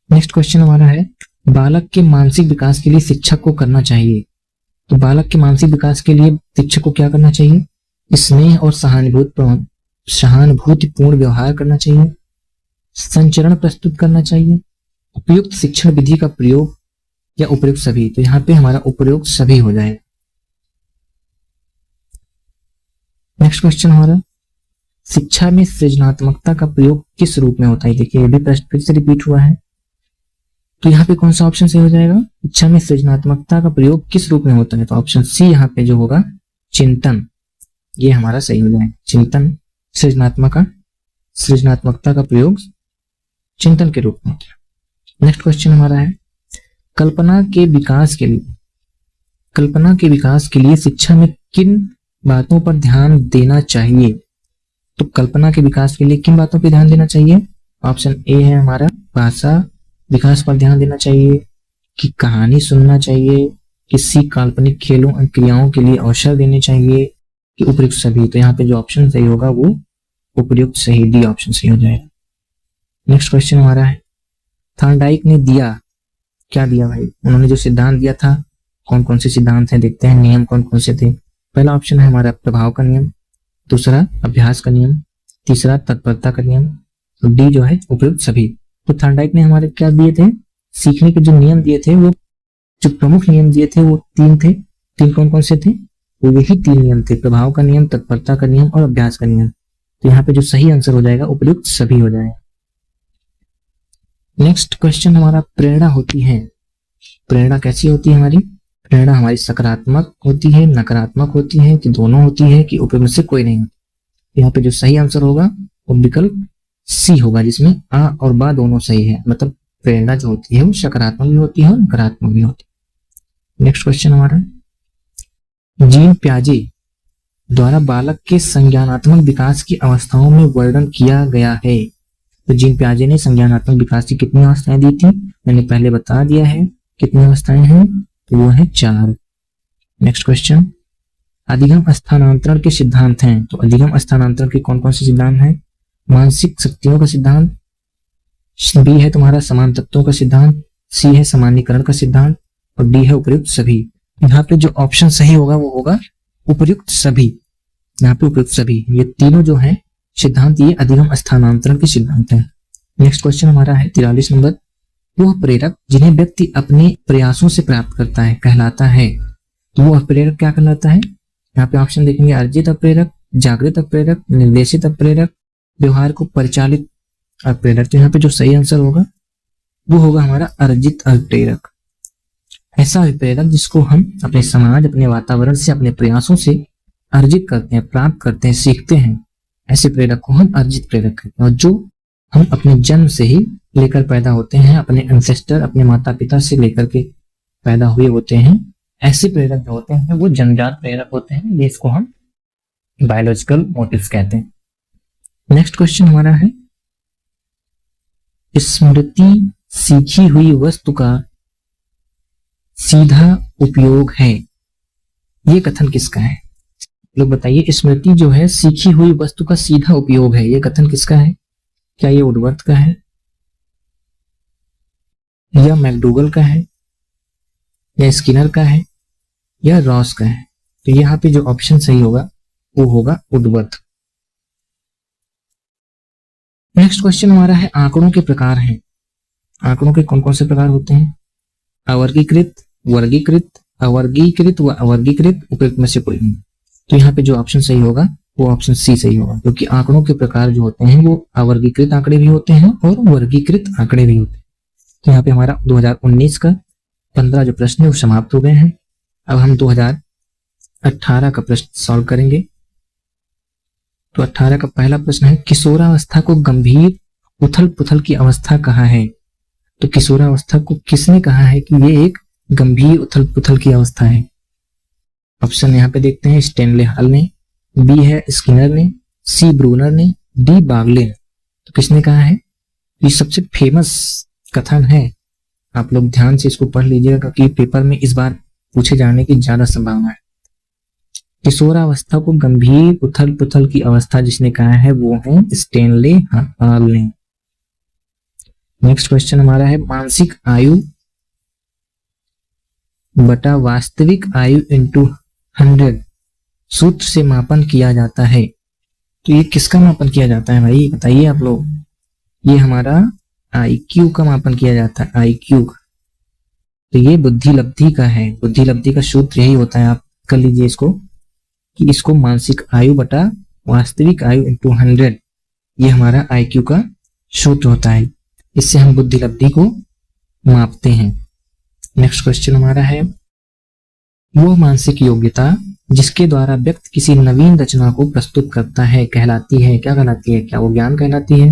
नेक्स्ट क्वेश्चन हमारा है, बालक के मानसिक विकास के लिए शिक्षक को करना चाहिए। तो बालक के मानसिक विकास के लिए शिक्षक को क्या करना चाहिए? स्नेह और सहानुभूतिपूर्ण व्यवहार करना चाहिए, संचरण प्रस्तुत करना चाहिए, उपयुक्त शिक्षण विधि का प्रयोग या उपयुक्त सभी। तो यहाँ पे हमारा उपयुक्त सभी हो जाएगा। नेक्स्ट क्वेश्चन हमारा, शिक्षा में सृजनात्मकता का प्रयोग किस रूप में होता है? देखिए ये भी प्रश्न फिर से रिपीट हुआ है। तो यहाँ पे कौन सा ऑप्शन सही हो जाएगा? शिक्षा में सृजनात्मकता का प्रयोग किस रूप में होता है? तो ऑप्शन सी यहाँ पे जो होगा चिंतन, ये हमारा सही हो जाएगा। चिंतन, सृजनात्मकता का प्रयोग चिंतन के रूप में। नेक्स्ट क्वेश्चन हमारा है, कल्पना के विकास के लिए शिक्षा में किन बातों पर ध्यान देना चाहिए? तो कल्पना के विकास के लिए किन बातों पर ध्यान देना चाहिए? ऑप्शन ए है हमारा भाषा विकास पर ध्यान देना चाहिए, कि कहानी सुनना चाहिए, किसी काल्पनिक खेलों और क्रियाओं के लिए अवसर देने चाहिए, कि उपयुक्त सभी। तो यहाँ पे जो ऑप्शन सही होगा वो उपयुक्त सही, डी ऑप्शन सही हो जाएगा। नेक्स्ट क्वेश्चन हमारा है, थॉर्नडाइक ने क्या दिया भाई? उन्होंने जो सिद्धांत दिया था, कौन कौन से सिद्धांत हैं देखते हैं, नियम कौन कौन से थे। पहला ऑप्शन है हमारा प्रभाव का नियम, दूसरा अभ्यास का नियम, तीसरा तत्परता का नियम, तो डी जो है उपयुक्त सभी। तो थॉर्नडाइक ने हमारे क्या दिए थे? सीखने के जो नियम दिए थे, वो जो प्रमुख नियम दिए थे वो 3 थे। 3 कौन कौन से थे? वो यही 3 नियम थे, प्रभाव का नियम, तत्परता का नियम और अभ्यास का नियम। तो यहाँ पे जो सही आंसर हो जाएगा उपयुक्त सभी हो जाएगा। नेक्स्ट क्वेश्चन हमारा, प्रेरणा होती है, प्रेरणा कैसी होती है हमारी? प्रेरणा हमारी सकारात्मक होती है, नकारात्मक होती है, कि दोनों होती है, कि उपयुक्त में से कोई नहीं होती? यहाँ पे जो सही आंसर होगा वो विकल्प सी होगा, जिसमें आ और बा दोनों सही है। मतलब प्रेरणा जो होती है वो सकारात्मक भी होती है और नकारात्मक भी होती है। नेक्स्ट क्वेश्चन हमारा, जीन प्याजे द्वारा बालक के संज्ञानात्मक विकास की अवस्थाओं में वर्णन किया गया है। तो जीन प्याजे ने संज्ञानात्मक विकास की कितनी अवस्थाएं दी थी? मैंने पहले बता दिया है कितनी अवस्थाएं हैं, तो वो है 4। नेक्स्ट क्वेश्चन, अधिगम स्थानांतरण के सिद्धांत हैं। तो अधिगम स्थानांतरण के कौन कौन से सिद्धांत हैं? मानसिक शक्तियों का सिद्धांत, बी है तुम्हारा समान तत्वों का सिद्धांत, सी है सामान्यीकरण का सिद्धांत और डी है उपयुक्त सभी। यहाँ पे जो ऑप्शन सही होगा वो होगा उपयुक्त सभी। यहाँ पे उपयुक्त सभी, ये तीनों जो है सिद्धांत, ये अधिगम स्थानांतरण के सिद्धांत हैं। नेक्स्ट क्वेश्चन हमारा है 43 नंबर, वह प्रेरक जिन्हें व्यक्ति अपने प्रयासों से प्राप्त करता है कहलाता है। तो वो प्रेरक क्या कहलाता है? यहाँ पे ऑप्शन देखेंगे, अर्जित अप्रेरक, जागृत अप्रेरक, निर्देशित अप्रेरक, व्यवहार को परिचालित अप्रेरक। तो यहाँ पे जो सही आंसर होगा वो होगा हमारा अर्जित अप्रेरक। ऐसा अप्रेरक जिसको हम अपने समाज, अपने वातावरण से, अपने प्रयासों से अर्जित करते हैं, प्राप्त करते हैं, सीखते हैं, ऐसे प्रेरक को हम अर्जित प्रेरक कहते हैं। और जो हम अपने जन्म से ही लेकर पैदा होते हैं, अपने एंसेस्टर, अपने माता पिता से लेकर के पैदा हुए होते हैं, ऐसे प्रेरक जो होते हैं वो जन्मजात प्रेरक होते हैं। ये इसको हम बायोलॉजिकल मोटिव्स कहते हैं। नेक्स्ट क्वेश्चन हमारा है, स्मृति सीखी हुई वस्तु का सीधा उपयोग है। ये कथन किसका है? लोग बताइए, स्मृति जो है सीखी हुई वस्तु का सीधा उपयोग है, ये कथन किसका है? क्या ये वुडवर्थ का है, या मैकडूगल का है, या स्किनर का है, या रॉस का है? तो यहाँ पे जो ऑप्शन सही होगा वो होगा वुडवर्थ। नेक्स्ट क्वेश्चन हमारा है, आंकड़ों के प्रकार हैं। आंकड़ों के कौन कौन से प्रकार होते हैं? अवर्गीकृत, वर्गीकृत, अवर्गीकृत व अवर्गीकृत, उपयुक्त में से कोई नहीं। तो यहाँ पे जो ऑप्शन सही होगा वो ऑप्शन सी सही होगा, क्योंकि आंकड़ों के प्रकार जो होते हैं वो अवर्गीकृत आंकड़े भी होते हैं और वर्गीकृत आंकड़े भी होते हैं। तो यहाँ पे हमारा 2019 का 15 जो प्रश्न है वो समाप्त हो गए हैं। अब हम 2018 का प्रश्न सॉल्व करेंगे। तो 18 का पहला प्रश्न है, किशोरावस्था को गंभीर उथल पुथल की अवस्था कहा है। तो किशोरावस्था को किसने कहा है कि ये एक गंभीर उथल पुथल की अवस्था है? ऑप्शन यहाँ पे देखते हैं, स्टेनले हॉल ने, बी है स्किनर ने, सी ब्रूनर ने, डी बागले ने। तो किसने कहा है? ये सबसे फेमस कथन है, आप लोग ध्यान से इसको पढ़ लीजिएगा क्योंकि पेपर में इस बार पूछे जाने की ज्यादा संभावना है। किशोरावस्था को गंभीर उथल पुथल की अवस्था जिसने कहा है वो है स्टेनले हॉल ने। नेक्स्ट क्वेश्चन हमारा है मानसिक आयु बटा वास्तविक आयु इंटू 100 सूत्र से मापन किया जाता है। तो ये किसका मापन किया जाता है भाई बताइए आप लोग। ये हमारा आईक्यू का मापन किया जाता है, आईक्यू का। तो ये बुद्धि लब्धि का है, बुद्धि लब्धि का सूत्र यही होता है। आप कर लीजिए इसको कि इसको मानसिक आयु बटा वास्तविक आयु इंटू 100 ये हमारा आईक्यू का सूत्र होता है। इससे हम बुद्धि लब्धि को मापते हैं। नेक्स्ट क्वेश्चन हमारा है वो मानसिक योग्यता जिसके द्वारा व्यक्ति किसी नवीन रचना को प्रस्तुत करता है कहलाती है। क्या कहलाती है? क्या वो ज्ञान कहलाती है,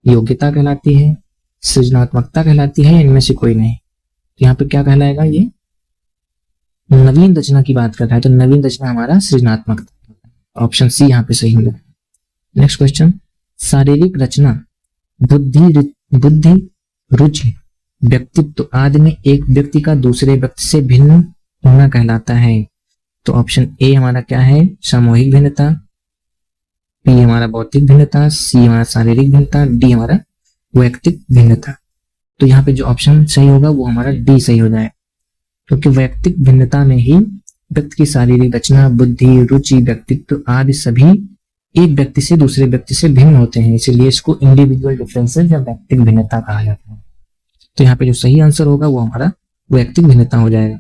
योग्यता कहलाती है, सृजनात्मकता कहलाती है, इनमें से कोई नहीं। तो यहाँ पे क्या कहलाएगा? ये नवीन रचना की बात करता है तो नवीन रचना हमारा सृजनात्मकता। ऑप्शन सी यहाँ पे सही होगा। नेक्स्ट क्वेश्चन शारीरिक रचना बुद्धि रुचि व्यक्तित्व आदि में एक व्यक्ति का दूसरे व्यक्ति से भिन्न होना कहलाता है। तो ऑप्शन ए हमारा क्या है? सामूहिक भिन्नता, बी हमारा भौतिक भिन्नता, सी हमारा शारीरिक भिन्नता, डी हमारा वैयक्तिक भिन्नता। तो यहाँ पे जो ऑप्शन सही होगा वो हमारा डी सही हो जाएगा, क्योंकि वैयक्तिक भिन्नता में ही व्यक्ति की शारीरिक रचना बुद्धि रुचि व्यक्तित्व आदि सभी एक व्यक्ति से दूसरे व्यक्ति से भिन्न होते हैं, इसलिए इसको इंडिविजुअल डिफरेंसेस या वैयक्तिक भिन्नता कहा जाता है। तो यहाँ पे जो सही आंसर होगा वो हमारा वैयक्तिक भिन्नता हो जाएगा।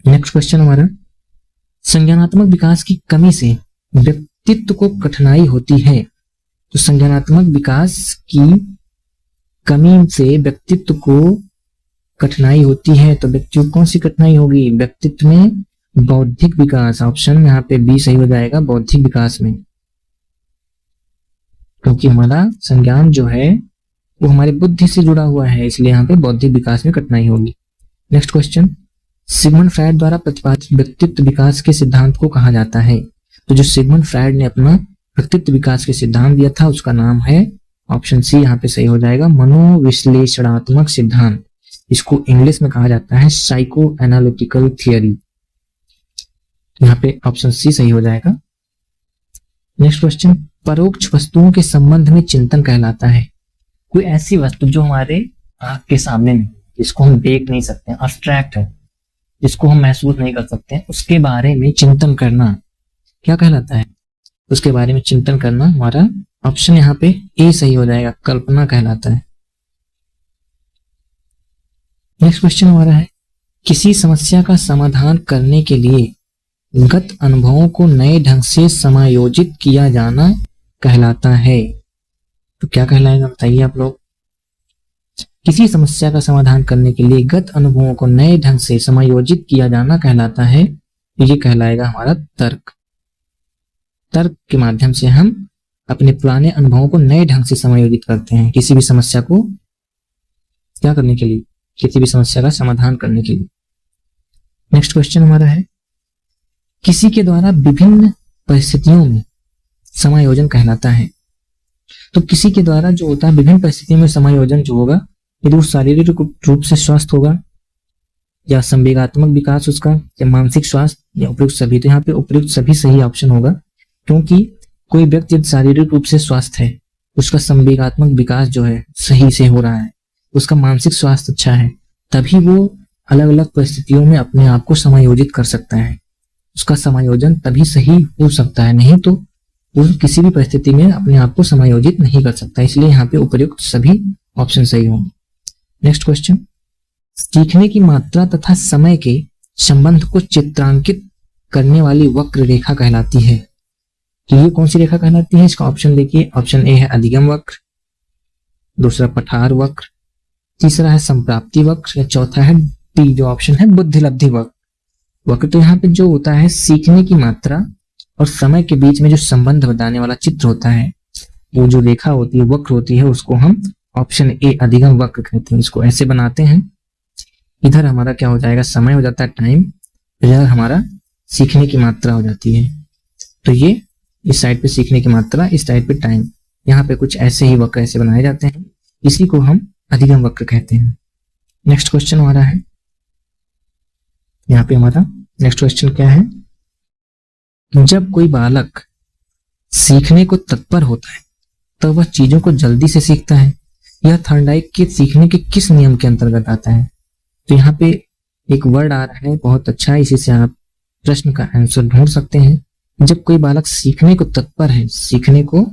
नेक्स्ट क्वेश्चन हमारा संज्ञानात्मक विकास की कमी से व्यक्तित्व को कठिनाई होती है। तो संज्ञानात्मक विकास की कमी से व्यक्तित्व को कठिनाई होती है, तो व्यक्ति को कौन सी कठिनाई होगी? व्यक्तित्व में बौद्धिक विकास। ऑप्शन यहाँ पे बी सही हो जाएगा, बौद्धिक विकास में, क्योंकि हमारा संज्ञान जो है वो हमारी बुद्धि से जुड़ा हुआ है, इसलिए यहाँ पे बौद्धिक विकास में कठिनाई होगी। नेक्स्ट क्वेश्चन सिगमंड फ्रायड द्वारा प्रतिपादित व्यक्तित्व विकास के सिद्धांत को कहा जाता है। तो जो सिगमंड फ्रायड ने अपना व्यक्तित्व विकास के सिद्धांत दिया था उसका नाम है, ऑप्शन सी यहाँ पे सही हो जाएगा, मनोविश्लेषणात्मक सिद्धांत। इसको इंग्लिश में कहा जाता है साइको एनालिटिकल थियरी। यहाँ पे ऑप्शन सी सही हो जाएगा। नेक्स्ट क्वेश्चन परोक्ष वस्तुओं के संबंध में चिंतन कहलाता है। कोई ऐसी वस्तु जो हमारे आंख के सामने नहीं, जिसको हम देख नहीं सकते, अब्स्ट्रैक्ट है, जिसको हम महसूस नहीं कर सकते, उसके बारे में चिंतन करना क्या कहलाता है? उसके बारे में चिंतन करना हमारा ऑप्शन यहाँ पे ए सही हो जाएगा, कल्पना कहलाता है। नेक्स्ट क्वेश्चन हमारा है किसी समस्या का समाधान करने के लिए गत अनुभवों को नए ढंग से समायोजित किया जाना कहलाता है। तो क्या कहलाएगा बताइए आप लोग। किसी समस्या का समाधान करने के लिए गत अनुभवों को नए ढंग से समायोजित किया जाना कहलाता है। ये कहलाएगा हमारा तर्क। तर्क के माध्यम से हम अपने पुराने अनुभवों को नए ढंग से समायोजित करते हैं किसी भी समस्या को क्या करने के लिए, किसी भी समस्या का समाधान करने के लिए। नेक्स्ट क्वेश्चन हमारा है किसी के द्वारा विभिन्न परिस्थितियों में समायोजन कहलाता है। तो किसी के द्वारा जो होता है विभिन्न परिस्थितियों में समायोजन जो होगा, यदि वो शारीरिक रूप से स्वस्थ होगा या संवेगात्मक विकास उसका या मानसिक स्वास्थ्य या उपयुक्त सभी। तो यहाँ पे उपयुक्त सभी सही ऑप्शन होगा, क्योंकि कोई व्यक्ति यदि शारीरिक रूप से स्वस्थ है, उसका संवेगात्मक विकास जो है सही से हो रहा है, उसका मानसिक स्वास्थ्य अच्छा है, तभी वो अलग अलग परिस्थितियों में अपने आप को समायोजित कर सकता है। उसका समायोजन तभी सही हो सकता है, नहीं तो वो किसी भी परिस्थिति में अपने आप को समायोजित नहीं कर सकता। इसलिए यहाँ पे उपयुक्त सभी ऑप्शन सही होंगे। नेक्स्ट क्वेश्चन सीखने की मात्रा तथा समय के संबंध को चित्रांकित करने वाली वक्र रेखा कहलाती है। तो ये कौन सी रेखा कहलाती है? इसका ऑप्शन देखिए। ऑप्शन ए है अधिगम वक्र, दूसरा पठार वक्र, तीसरा है संप्राप्ति वक्र या चौथा है डी जो ऑप्शन है बुद्धिलब्धि वक्र। तो यहाँ पे जो होता है सीखने की मात्रा और समय के बीच में जो संबंध बताने वाला चित्र होता है, वो जो रेखा होती है, वक्र होती है, उसको हम ऑप्शन ए अधिगम वक्र कहते हैं। इसको ऐसे बनाते हैं, इधर हमारा क्या हो जाएगा, समय हो जाता है टाइम, इधर हमारा सीखने की मात्रा हो जाती है। तो ये इस साइड पे सीखने की मात्रा, इस साइड पे टाइम, यहाँ पे कुछ ऐसे ही वक्र ऐसे बनाए जाते हैं, इसी को हम अधिगम वक्र कहते हैं। नेक्स्ट क्वेश्चन हमारा है, यहाँ पे हमारा नेक्स्ट क्वेश्चन क्या है, जब कोई बालक सीखने को तत्पर होता है तो वह चीजों को जल्दी से सीखता है। यह थॉर्नडाइक के सीखने के किस नियम के अंतर्गत आता है? तो यहाँ पे एक वर्ड आ रहा है, बहुत अच्छा है, इसी से आप प्रश्न का आंसर ढूंढ सकते हैं। जब कोई बालक सीखने को तत्पर है, सीखने को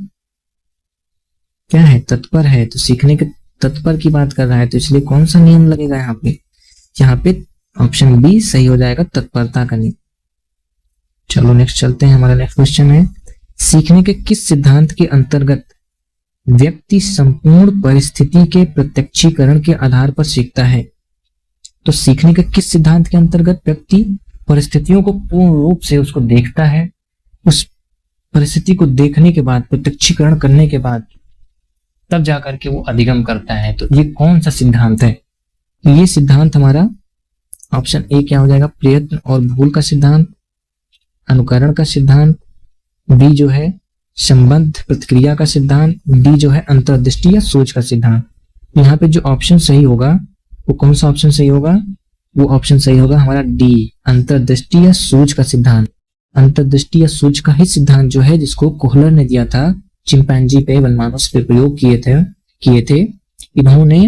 क्या है, तत्पर है, तो सीखने के तत्पर की बात कर रहा है, तो इसलिए कौन सा नियम लगेगा यहाँ पे? यहाँ पे ऑप्शन बी सही हो जाएगा, तत्परता का नियम। चलो नेक्स्ट चलते हैं। हमारा नेक्स्ट क्वेश्चन है, सीखने के किस सिद्धांत के अंतर्गत व्यक्ति संपूर्ण परिस्थिति के प्रत्यक्षीकरण के आधार पर सीखता है? तो सीखने के किस सिद्धांत के अंतर्गत व्यक्ति परिस्थितियों को पूर्ण रूप से उसको देखता है, उस परिस्थिति को देखने के बाद, प्रत्यक्षीकरण करने के बाद तब जाकर के वो अधिगम करता है। तो ये कौन सा सिद्धांत है? तो ये सिद्धांत हमारा ऑप्शन ए क्या हो जाएगा, प्रयत्न और भूल का सिद्धांत, अनुकरण का सिद्धांत, बी जो है संबंध प्रतिक्रिया का सिद्धांत, डी जो है अंतर्दृष्टि या सोच का सिद्धांत। यहाँ पे जो ऑप्शन सही होगा वो कौन सा ऑप्शन सही होगा? वो ऑप्शन सही होगा हमारा डी, अंतर्दृष्टि या सोच का सिद्धांत। अंतर्दृष्टि या सोच का ही सिद्धांत जो है, जिसको कोहलर ने दिया था, चिंपैंजी पे, वनमानुष पे प्रयोग किए थे इन्होंने,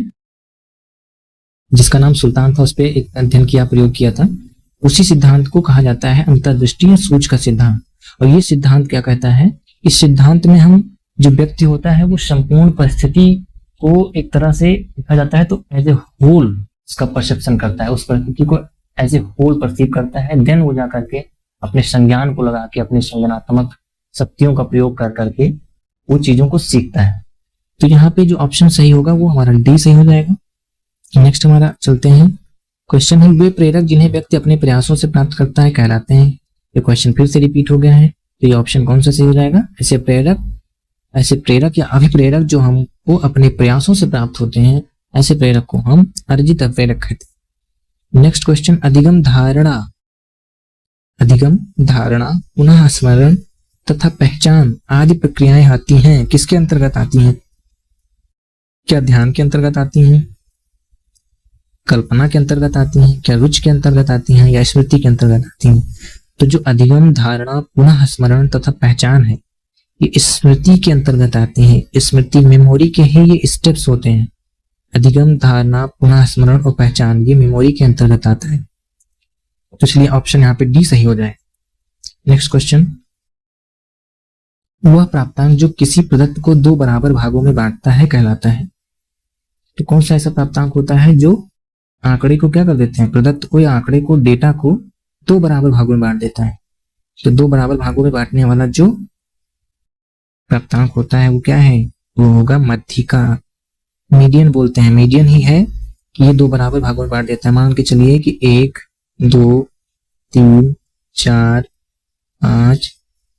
जिसका नाम सुल्तान था, उस पे एक अध्ययन किया, प्रयोग किया था। उसी सिद्धांत को कहा जाता है अंतर्दृष्टि या सोच का सिद्धांत। और ये सिद्धांत क्या कहता है, इस सिद्धांत में हम जो व्यक्ति होता है वो संपूर्ण परिस्थिति को एक तरह से देखा जाता है तो एज ए होल इसका परसेप्शन करता है, उस परिस्थिति को एज ए होल परसीव करता है। देन वो जाकर के अपने संज्ञान को लगा के, अपने संज्ञानात्मक शक्तियों का प्रयोग कर करके वो चीजों को सीखता है। तो यहाँ पे जो ऑप्शन सही होगा वो हमारा डी सही हो जाएगा। नेक्स्ट हमारा चलते हैं, क्वेश्चन है, वे प्रेरक जिन्हें व्यक्ति अपने प्रयासों से प्राप्त करता है कहलाते हैं। ये क्वेश्चन फिर से रिपीट हो गया है, तो ये ऑप्शन कौन सा सही हो जाएगा? ऐसे प्रेरक या अभिप्रेरक जो हमको अपने प्रयासों से प्राप्त होते हैं, ऐसे प्रेरक को हम अर्जित प्रेरक कहते हैं। नेक्स्ट क्वेश्चन, अधिगम धारणा पुनः स्मरण तथा पहचान आदि प्रक्रियाएं आती हैं, किसके अंतर्गत आती हैं? क्या ध्यान के अंतर्गत आती हैं, कल्पना के अंतर्गत आती हैं, क्या रुचि के अंतर्गत आती हैं, या स्मृति के अंतर्गत आती हैं? तो जो अधिगम धारणा पुनः स्मरण तथा पहचान है, ये स्मृति के अंतर्गत आती हैं। स्मृति मेमोरी के ही ये स्टेप्स होते हैं। अधिगम धारणा पुनः स्मरण और पहचान ये मेमोरी के अंतर्गत आता है, तो इसलिए ऑप्शन यहाँ पे डी सही हो जाए। नेक्स्ट क्वेश्चन, वह प्राप्तांक जो किसी प्रदत्त को दो बराबर भागों में बांटता है कहलाता है। तो कौन सा ऐसा प्राप्तांक होता है जो आंकड़े को क्या कर देते हैं, प्रदत्त को या आंकड़े को, डेटा को दो बराबर भागों में बांट देता है? तो दो बराबर भागों में बांटने वाला जो प्राप्तांक होता है वो क्या है? वो होगा माध्यिका, मीडियन बोलते हैं। मीडियन ही है कि ये दो बराबर भागों में बांट देता है। मान के चलिए कि 1, 2, 3, 4, 5,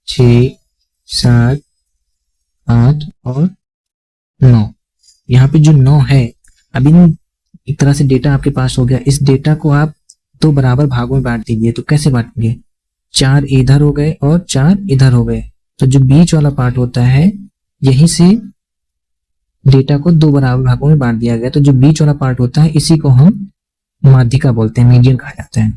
6, 7, 8 और 9। यहाँ पे जो 9 है, अभी एक तरह से डेटा आपके पास हो गया। इस डेटा को आप दो बराबर भागों में बांट दीजिए। तो कैसे बांटेंगे? 4 इधर हो गए और 4 इधर हो गए, तो जो बीच वाला पार्ट होता है, यहीं से डेटा को दो बराबर भागों में बांट दिया गया। तो जो बीच वाला पार्ट होता है, इसी को हम माध्यिका बोलते हैं, मीडियन कहा जाता है।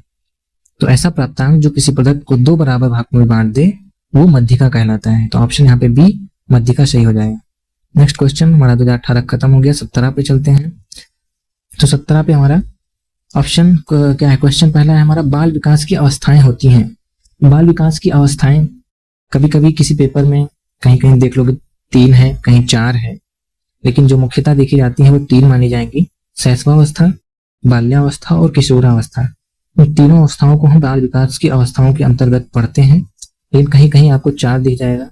तो ऐसा प्राप्तांक जो किसी पदार्थ को दो बराबर भागों में बांट दे, वो माध्यिका कहलाता है। तो ऑप्शन यहाँ पे बी, माध्यिका सही हो जाएगा। नेक्स्ट क्वेश्चन, हमारा 2018 खत्म हो गया, 17 पे चलते हैं। तो 17 पे हमारा ऑप्शन क्या है? क्वेश्चन पहला है हमारा, बाल विकास की अवस्थाएं होती हैं। बाल विकास की अवस्थाएं कभी कभी किसी पेपर में कहीं कहीं देख लोगे 3 है, कहीं 4 है, लेकिन जो मुख्यतः देखी जाती है वो 3 मानी जाएंगी। शैशवावस्था, बाल्यावस्था और किशोरावस्था। इन तीनों अवस्थाओं को हम बाल विकास की अवस्थाओं के अंतर्गत पढ़ते हैं। लेकिन कहीं कहीं आपको 4 दिख जाएगा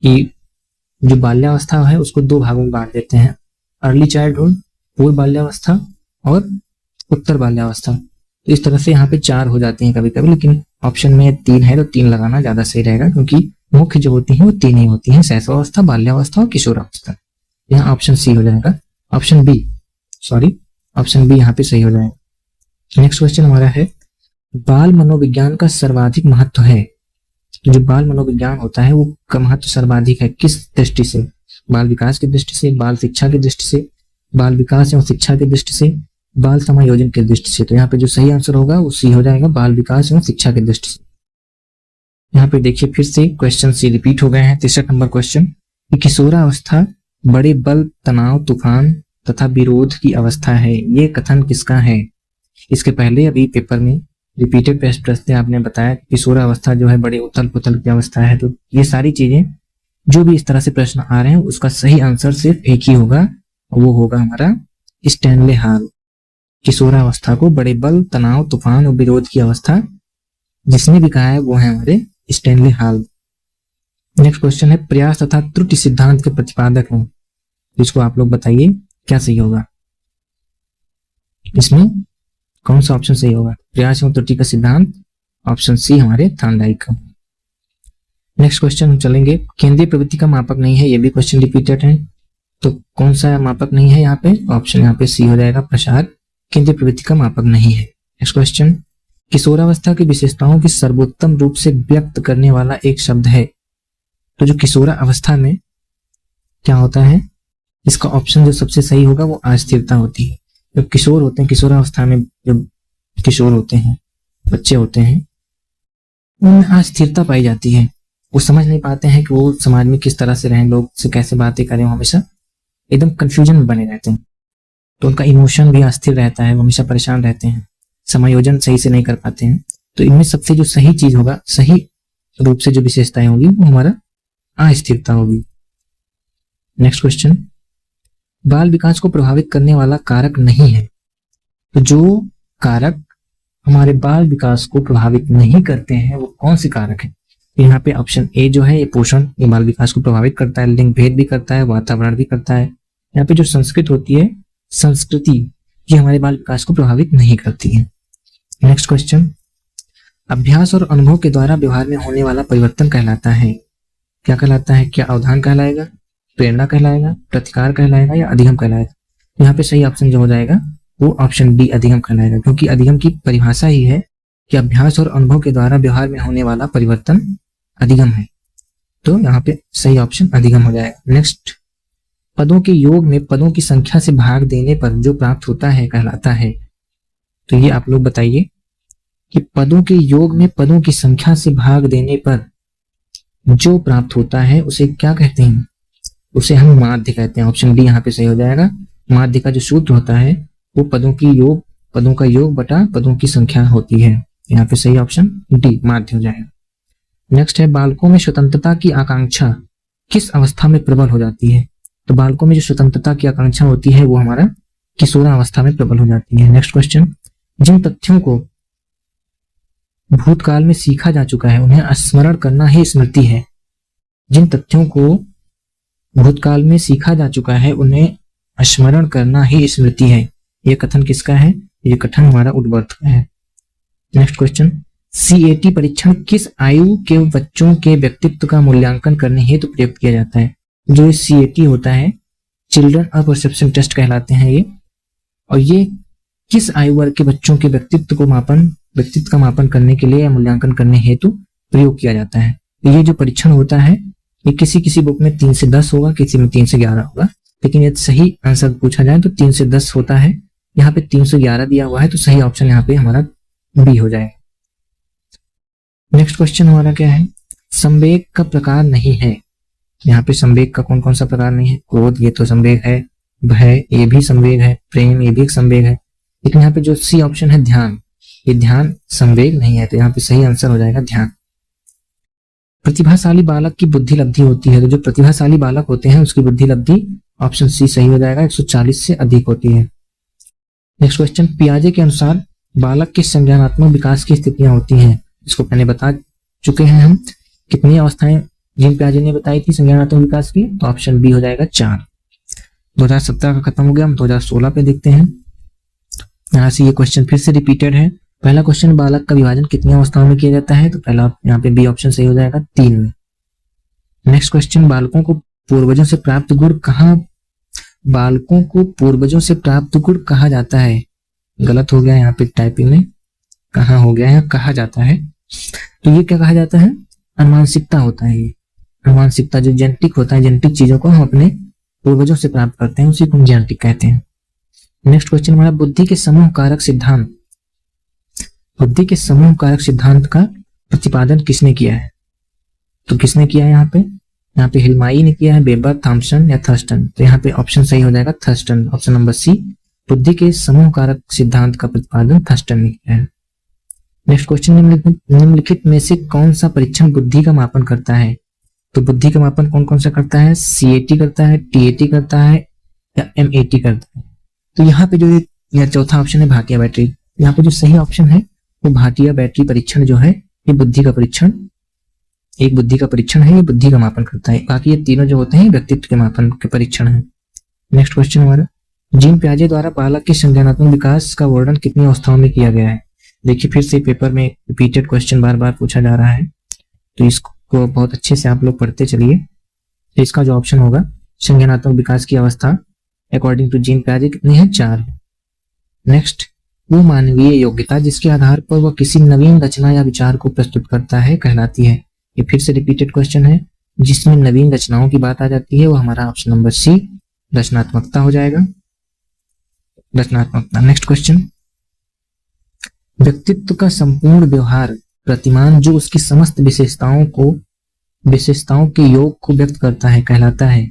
कि जो बाल्यावस्था है उसको 2 भागों में बांट देते हैं, अर्ली चाइल्डहुड, पूर्व बाल्यावस्था और उत्तर बाल्यावस्था। तो इस तरह से यहाँ पे 4 हो जाती हैं कभी कभी, लेकिन ऑप्शन में 3 है तो 3 लगाना ज्यादा सही रहेगा, क्योंकि मुख्य जो होती हैं वो 3 ही होती हैं, शैशवावस्था, बाल्यावस्था और किशोरावस्था। यहाँ ऑप्शन सी हो जाएगा, ऑप्शन बी यहाँ पे सही हो जाएगा। नेक्स्ट क्वेश्चन हमारा है, बाल मनोविज्ञान का सर्वाधिक महत्व है। जो बाल मनोविज्ञान होता है वो का महत्व सर्वाधिक है, किस दृष्टि से? बाल विकास की दृष्टि से, बाल शिक्षा की दृष्टि से, बाल विकास एवं शिक्षा की दृष्टि से, बाल समायोजन की दृष्टि से। तो यहाँ पे जो सही आंसर होगा वो सी हो जाएगा, बाल विकास एवं शिक्षा की दृष्टि से। यहाँ पे देखिए फिर से क्वेश्चन से रिपीट हो गए हैं। 63 नंबर क्वेश्चन, किशोरावस्था बड़े बल, तनाव, तूफान तथा विरोध की अवस्था है, ये कथन किसका है? इसके पहले अभी पेपर में रिपीटेड प्रश्न आपने बताया किशोरावस्था जो है बड़े उथल पुथल की अवस्था है। तो ये सारी चीजें जो भी इस तरह से प्रश्न आ रहे हैं उसका सही आंसर सिर्फ एक ही होगा, वो होगा हमारा स्टैनले हॉल। किशोरावस्था को बड़े बल, तनाव, तूफान और विरोध की अवस्था जिसने भी कहा है वो है हमारे स्टैनले हॉल। नेक्स्ट क्वेश्चन है, प्रयास तथा त्रुटि सिद्धांत के प्रतिपादक हैं, इसको आप लोग बताइए क्या सही होगा? इसमें कौन सा ऑप्शन सही होगा? प्रयास एवं त्रुटि का सिद्धांत, ऑप्शन सी हमारे थॉर्नडाइक का। नेक्स्ट क्वेश्चन हम चलेंगे, केंद्रीय प्रवृत्ति का मापक नहीं है, ये भी क्वेश्चन रिपीटेड है। तो कौन सा मापक नहीं है यहाँ पे? ऑप्शन यहाँ पे सी हो जाएगा, प्रसार केंद्रीय प्रवृत्ति का मापक नहीं है। नेक्स्ट क्वेश्चन, किशोरावस्था की विशेषताओं की सर्वोत्तम रूप से व्यक्त करने वाला एक शब्द है। तो जो किशोरावस्था में क्या होता है, इसका ऑप्शन जो सबसे सही होगा वो अस्थिरता होती है। जब किशोर होते हैं, किशोरावस्था में जब किशोर होते हैं, बच्चे होते हैं, उनमें अस्थिरता पाई जाती है। वो समझ नहीं पाते हैं कि वो समाज में किस तरह से रहें, लोग से कैसे बातें करें, वो हमेशा एकदम कंफ्यूजन में बने रहते हैं। तो उनका इमोशन भी अस्थिर रहता है, वो हमेशा परेशान रहते हैं, समायोजन सही से नहीं कर पाते हैं। तो इनमें सबसे जो सही चीज होगा, सही रूप से जो विशेषताएं होगी वो हमारा अस्थिरता होगी। नेक्स्ट क्वेश्चन, बाल विकास को प्रभावित करने वाला कारक नहीं है। तो जो कारक हमारे बाल विकास को प्रभावित नहीं करते हैं वो कौन से कारक है? यहाँ पे ऑप्शन ए जो है, ये पोषण, ये बाल विकास को प्रभावित करता है, लिंग भेद भी करता है, वातावरण भी करता है। यहाँ पे जो संस्कृत होती है, संस्कृति, ये हमारे बाल विकास को प्रभावित नहीं करती है। नेक्स्ट क्वेश्चन, अभ्यास और अनुभव के द्वारा व्यवहार में होने वाला परिवर्तन कहलाता है, क्या कहलाता है? क्या अवधान कहलाएगा, प्रेरणा कहलाएगा, प्रतिकार कहलाएगा या अधिगम कहलाएगा? यहाँ पे सही ऑप्शन जो हो जाएगा वो ऑप्शन डी अधिगम कहलाएगा, क्योंकि अधिगम की परिभाषा ही है कि अभ्यास और अनुभव के द्वारा व्यवहार में होने वाला परिवर्तन अधिगम है। तो यहाँ पे सही ऑप्शन अधिगम हो जाएगा। नेक्स्ट, पदों के योग में पदों की संख्या से भाग देने पर जो प्राप्त होता है कहलाता है। तो ये आप लोग बताइए कि पदों के योग में पदों की संख्या से भाग देने पर जो प्राप्त होता है उसे क्या कहते हैं? उसे हम माध्य कहते हैं। ऑप्शन डी यहाँ पे सही हो जाएगा। माध्य का जो सूत्र होता है वो पदों का योग बटा पदों की संख्या होती है। यहाँ पे सही ऑप्शन डी माध्य हो जाएगा। नेक्स्ट है, बालकों में स्वतंत्रता की आकांक्षा किस अवस्था में प्रबल हो जाती है? तो बालकों में जो स्वतंत्रता की आकांक्षा होती है वो हमारा किशोरावस्था में प्रबल हो जाती है। नेक्स्ट क्वेश्चन, जिन तथ्यों को भूतकाल में सीखा जा चुका है उन्हें स्मरण करना ही स्मृति है। जिन तथ्यों को भूतकाल में सीखा जा चुका है उन्हें स्मरण करना ही स्मृति है, यह कथन किसका है? यह कथन हमारा उडवर्थ का है। नेक्स्ट क्वेश्चन, सीएटी परीक्षण किस आयु के बच्चों के व्यक्तित्व का मूल्यांकन करने हेतु प्रयुक्त किया जाता है? जो सीएटी होता है, चिल्ड्रन परसेप्शन टेस्ट कहलाते हैं ये, और ये किस आयु वर्ग के बच्चों के व्यक्तित्व का मापन करने के लिए या मूल्यांकन करने हेतु प्रयोग किया जाता है। तो ये जो परीक्षण होता है ये किसी बुक में 3 से 10 होगा, किसी में 3 से 11 होगा, लेकिन यदि सही आंसर पूछा जाए तो 3 से 10 होता है। यहाँ पे 311 दिया हुआ है, तो सही ऑप्शन यहाँ पे हमारा बी हो जाएगा। नेक्स्ट क्वेश्चन हमारा क्या है? संवेग का प्रकार नहीं है। यहाँ पे संवेग का कौन कौन सा प्रकार नहीं है? क्रोध, ये तो संवेग है, भय, ये भी संवेग है, प्रेम, ये भी एक संवेग है, लेकिन यहाँ पे जो सी ऑप्शन है ध्यान, ये ध्यान संवेग नहीं है, तो यहाँ पे सही आंसर हो जाएगा ध्यान। प्रतिभाशाली बालक की बुद्धि लब्धि होती है, तो जो प्रतिभाशाली बालक होते हैं उसकी बुद्धि लब्धि ऑप्शन सी सही हो जाएगा, 140 से अधिक होती है। नेक्स्ट क्वेश्चन, पियाजे के अनुसार बालक के संज्ञानात्मक विकास की स्थितियां होती हैं, इसको पहले बता चुके हैं हम। कितनी अवस्थाएं जिन पियाजे ने बताई थी संज्ञानात्मक विकास की? तो ऑप्शन बी हो जाएगा 4। 2017 का खत्म हो गया, हम 2016 पे देखते हैं। यहाँ से ये क्वेश्चन फिर से रिपीटेड है। पहला क्वेश्चन, बालक का विभाजन कितनी अवस्थाओं में किया जाता है? तो पहला यहाँ पे बी ऑप्शन सही हो जाएगा, 3 में। नेक्स्ट क्वेश्चन, बालकों को पूर्वजों से प्राप्त गुण कहा जाता है? गलत हो गया यहाँ पे टाइपिंग में, कहाँ हो गया है, कहा जाता है। तो ये क्या कहा जाता है? अनुवांशिकता होता है। ये अनुवांशिकता जो जेनेटिक होता है, जेनेटिक चीजों को हम अपने पूर्वजों से प्राप्त करते हैं, उसी को हम जेनेटिक कहते हैं। नेक्स्ट क्वेश्चन हमारा, बुद्धि के समूह कारक सिद्धांत का प्रतिपादन किसने किया है? तो किसने किया है यहाँ पे हिलमाई ने किया है, वेबर, थॉमसन या थर्स्टन। तो यहाँ पे ऑप्शन सही हो जाएगा थर्स्टन, ऑप्शन नंबर सी। बुद्धि के समूह कारक सिद्धांत का प्रतिपादन थर्स्टन ने किया है। नेक्स्ट क्वेश्चन, निम्नलिखित में से कौन सा परीक्षण बुद्धि का मापन करता है? तो बुद्धि का मापन कौन कौन सा करता है? CAT करता है, TAT करता है या MAT करता है? तो यहाँ पे जो यह चौथा ऑप्शन है भाटिया बैटरी, यहाँ पे जो सही ऑप्शन है वो भाटिया बैटरी परीक्षण जो है ये बुद्धि का परीक्षण, एक बुद्धि का परीक्षण है, ये बुद्धि का मापन करता है। बाकी ये तीनों जो होते हैं व्यक्तित्व के मापन के परीक्षण है। नेक्स्ट क्वेश्चन हमारा, जीन पियाजे द्वारा बालक के संज्ञानात्मक विकास का वर्णन कितनी अवस्थाओं में किया गया है? देखिए फिर से पेपर में रिपीटेड क्वेश्चन बार बार पूछा जा रहा है, तो इसको बहुत अच्छे से आप लोग पढ़ते चलिए। तो इसका जो ऑप्शन होगा संज्ञानात्मक विकास की अवस्था अकॉर्डिंग टू जीन पियाजे कितनी है? 4 है। नेक्स्ट, वो मानवीय योग्यता जिसके आधार पर वह किसी नवीन रचना या विचार को प्रस्तुत करता है कहलाती है। ये फिर से रिपीटेड क्वेश्चन है, जिसमें नवीन रचनाओं की बात आ जाती है वो हमारा ऑप्शन नंबर सी रचनात्मकता हो जाएगा, रचनात्मकता। नेक्स्ट क्वेश्चन, व्यक्तित्व का संपूर्ण व्यवहार प्रतिमान जो उसकी समस्त विशेषताओं के योग को व्यक्त करता है कहलाता है।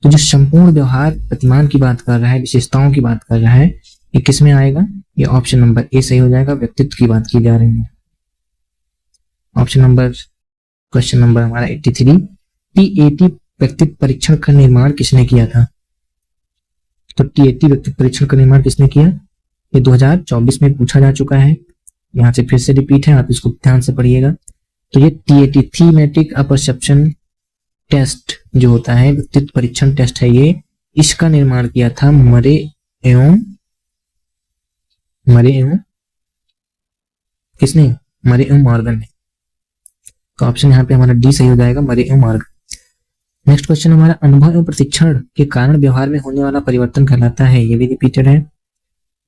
तो जो संपूर्ण व्यवहार प्रतिमान की बात कर रहा है, विशेषताओं की बात कर रहा है, ये किस में आएगा? ये ऑप्शन नंबर ए सही हो जाएगा, व्यक्तित्व की बात की जा रही है। ऑप्शन नंबर, क्वेश्चन नंबर हमारा 83, TAT व्यक्तित्व परीक्षण का निर्माण किसने किया था? तो TAT व्यक्तित्व परीक्षण का निर्माण किसने किया? ये 2024 में पूछा जा चुका है, यहाँ से फिर से रिपीट है, आप इसको ध्यान से पढ़िएगा। तो ये TAT थीमेटिक अपरसेप्शन टेस्ट जो होता है, व्यक्तित्व परीक्षण टेस्ट है ये, इसका निर्माण किया था मरे एवं किसने? मरे एवं मॉर्गन ने। तो ऑप्शन यहाँ पे हमारा डी सही हो जाएगा, मरे एवं मॉर्गन। नेक्स्ट क्वेश्चन हमारा, अनुभव एवं प्रशिक्षण के कारण व्यवहार में होने वाला परिवर्तन कहलाता है। ये भी रिपीटेड है,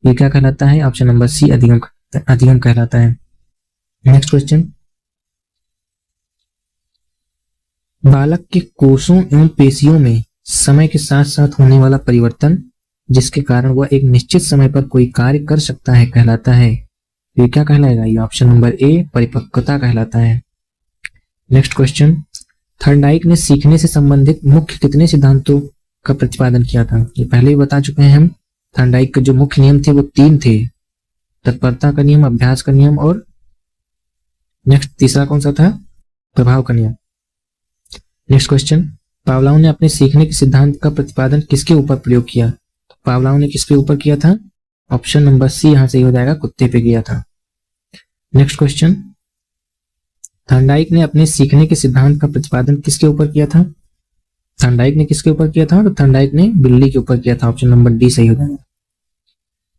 ये क्या कहलाता है? ऑप्शन नंबर सी अधिगम कहलाता है। नेक्स्ट क्वेश्चन, बालक के कोषों एवं पेशियों में समय के साथ साथ होने वाला परिवर्तन जिसके कारण वह एक निश्चित समय पर कोई कार्य कर सकता है कहलाता है। ये क्या कहलाएगा? ये ऑप्शन नंबर ए परिपक्वता कहलाता है। नेक्स्ट क्वेश्चन, थर्नडाइक ने सीखने से संबंधित मुख्य कितने सिद्धांतों का प्रतिपादन किया था? ये पहले ही बता चुके हैं हम। थर्नडाइक के जो मुख्य नियम थे वो 3 थे, तत्परता का नियम, अभ्यास का नियम और नेक्स्ट तीसरा कौन सा था? प्रभाव का नियम। नेक्स्ट क्वेश्चन, पावलोव ने अपने सीखने के सिद्धांत का प्रतिपादन किसके ऊपर प्रयोग किया? तो पावलोव ने किसके ऊपर किया था? ऑप्शन नंबर सी यहां से हो जाएगा, कुत्ते पे किया था। नेक्स्ट क्वेश्चन, थर्नडाइक ने अपने सीखने के सिद्धांत का प्रतिपादन किसके ऊपर किया था? थर्नडाइक ने किसके ऊपर किया था? तो थर्नडाइक ने बिल्ली के ऊपर किया था, ऑप्शन नंबर डी सही हो जाएगा।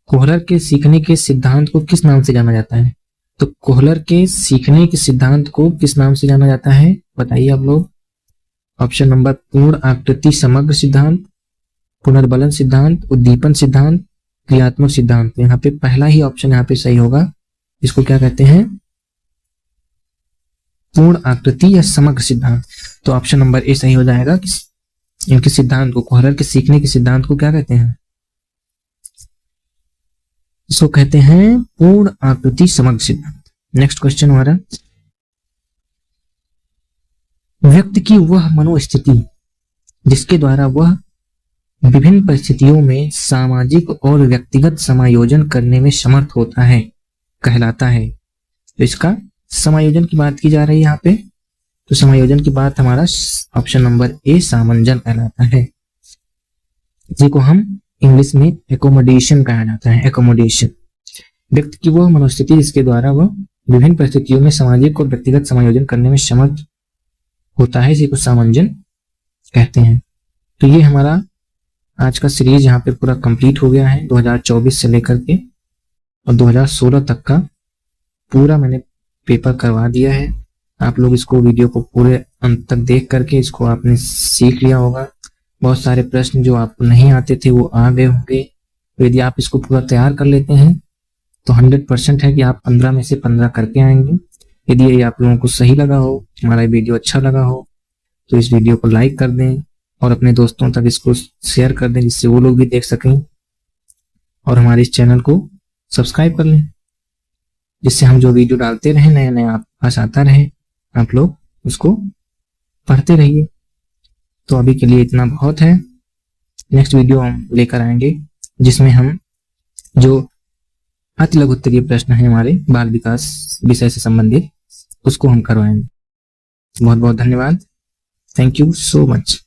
कोहलर के सीखने के सिद्धांत को किस नाम से जाना जाता है? तो कोहलर के सीखने के सिद्धांत को किस नाम से जाना जाता है बताइए आप लोग। ऑप्शन नंबर पूर्ण आकृति समग्र सिद्धांत, पुनर्बलन सिद्धांत, उद्दीपन सिद्धांत, क्रियात्मक सिद्धांत। यहाँ पे पहला ही ऑप्शन यहाँ पे सही होगा, इसको क्या कहते हैं? पूर्ण आकृति या समग्र सिद्धांत। तो ऑप्शन नंबर ए सही हो जाएगा। इनके सिद्धांत को, कोहलर के सीखने के सिद्धांत को क्या कहते हैं? इसको कहते हैं पूर्ण आकृति समग्र सिद्धांत। नेक्स्ट क्वेश्चन हमारा, व्यक्ति की वह मनोस्थिति जिसके द्वारा वह विभिन्न परिस्थितियों में सामाजिक और व्यक्तिगत समायोजन करने में समर्थ होता है कहलाता है। तो इसका समायोजन की बात की जा रही है यहाँ पे, तो समायोजन की बात हमारा ऑप्शन नंबर ए सामंजन कहलाता है, जिसको हम इंग्लिश में एकोमोडेशन कहा जाता है। एकोमोडेशन, व्यक्ति की वह मनोस्थिति जिसके द्वारा वह विभिन्न परिस्थितियों में सामाजिक और व्यक्तिगत समायोजन करने में समर्थ होता है, इसी को सामंजन कहते हैं। तो ये हमारा आज का सीरीज यहाँ पे पूरा कंप्लीट हो गया है। 2024 से लेकर के और 2016 तक का पूरा मैंने पेपर करवा दिया है। आप लोग इसको वीडियो को पूरे अंत तक देख करके इसको आपने सीख लिया होगा। बहुत सारे प्रश्न जो आपको नहीं आते थे वो आ गए होंगे। तो यदि आप इसको पूरा तैयार कर लेते हैं तो 100% है कि आप 15 में से 15 करके आएंगे। यदि ये आप लोगों को सही लगा हो, हमारा वीडियो अच्छा लगा हो, तो इस वीडियो को लाइक कर दें और अपने दोस्तों तक इसको शेयर कर दें, जिससे वो लोग भी देख सकें, और हमारे इस चैनल को सब्सक्राइब कर लें, जिससे हम जो वीडियो डालते रहें नया नया आपके पास आता रहे, आप लोग उसको पढ़ते रहिए। तो अभी के लिए इतना बहुत है। नेक्स्ट वीडियो हम लेकर आएंगे जिसमें हम जो अति लघु उत्तरीय प्रश्न है हमारे बाल विकास विषय से संबंधित उसको हम करवाएंगे। बहुत बहुत धन्यवाद। Thank you so much.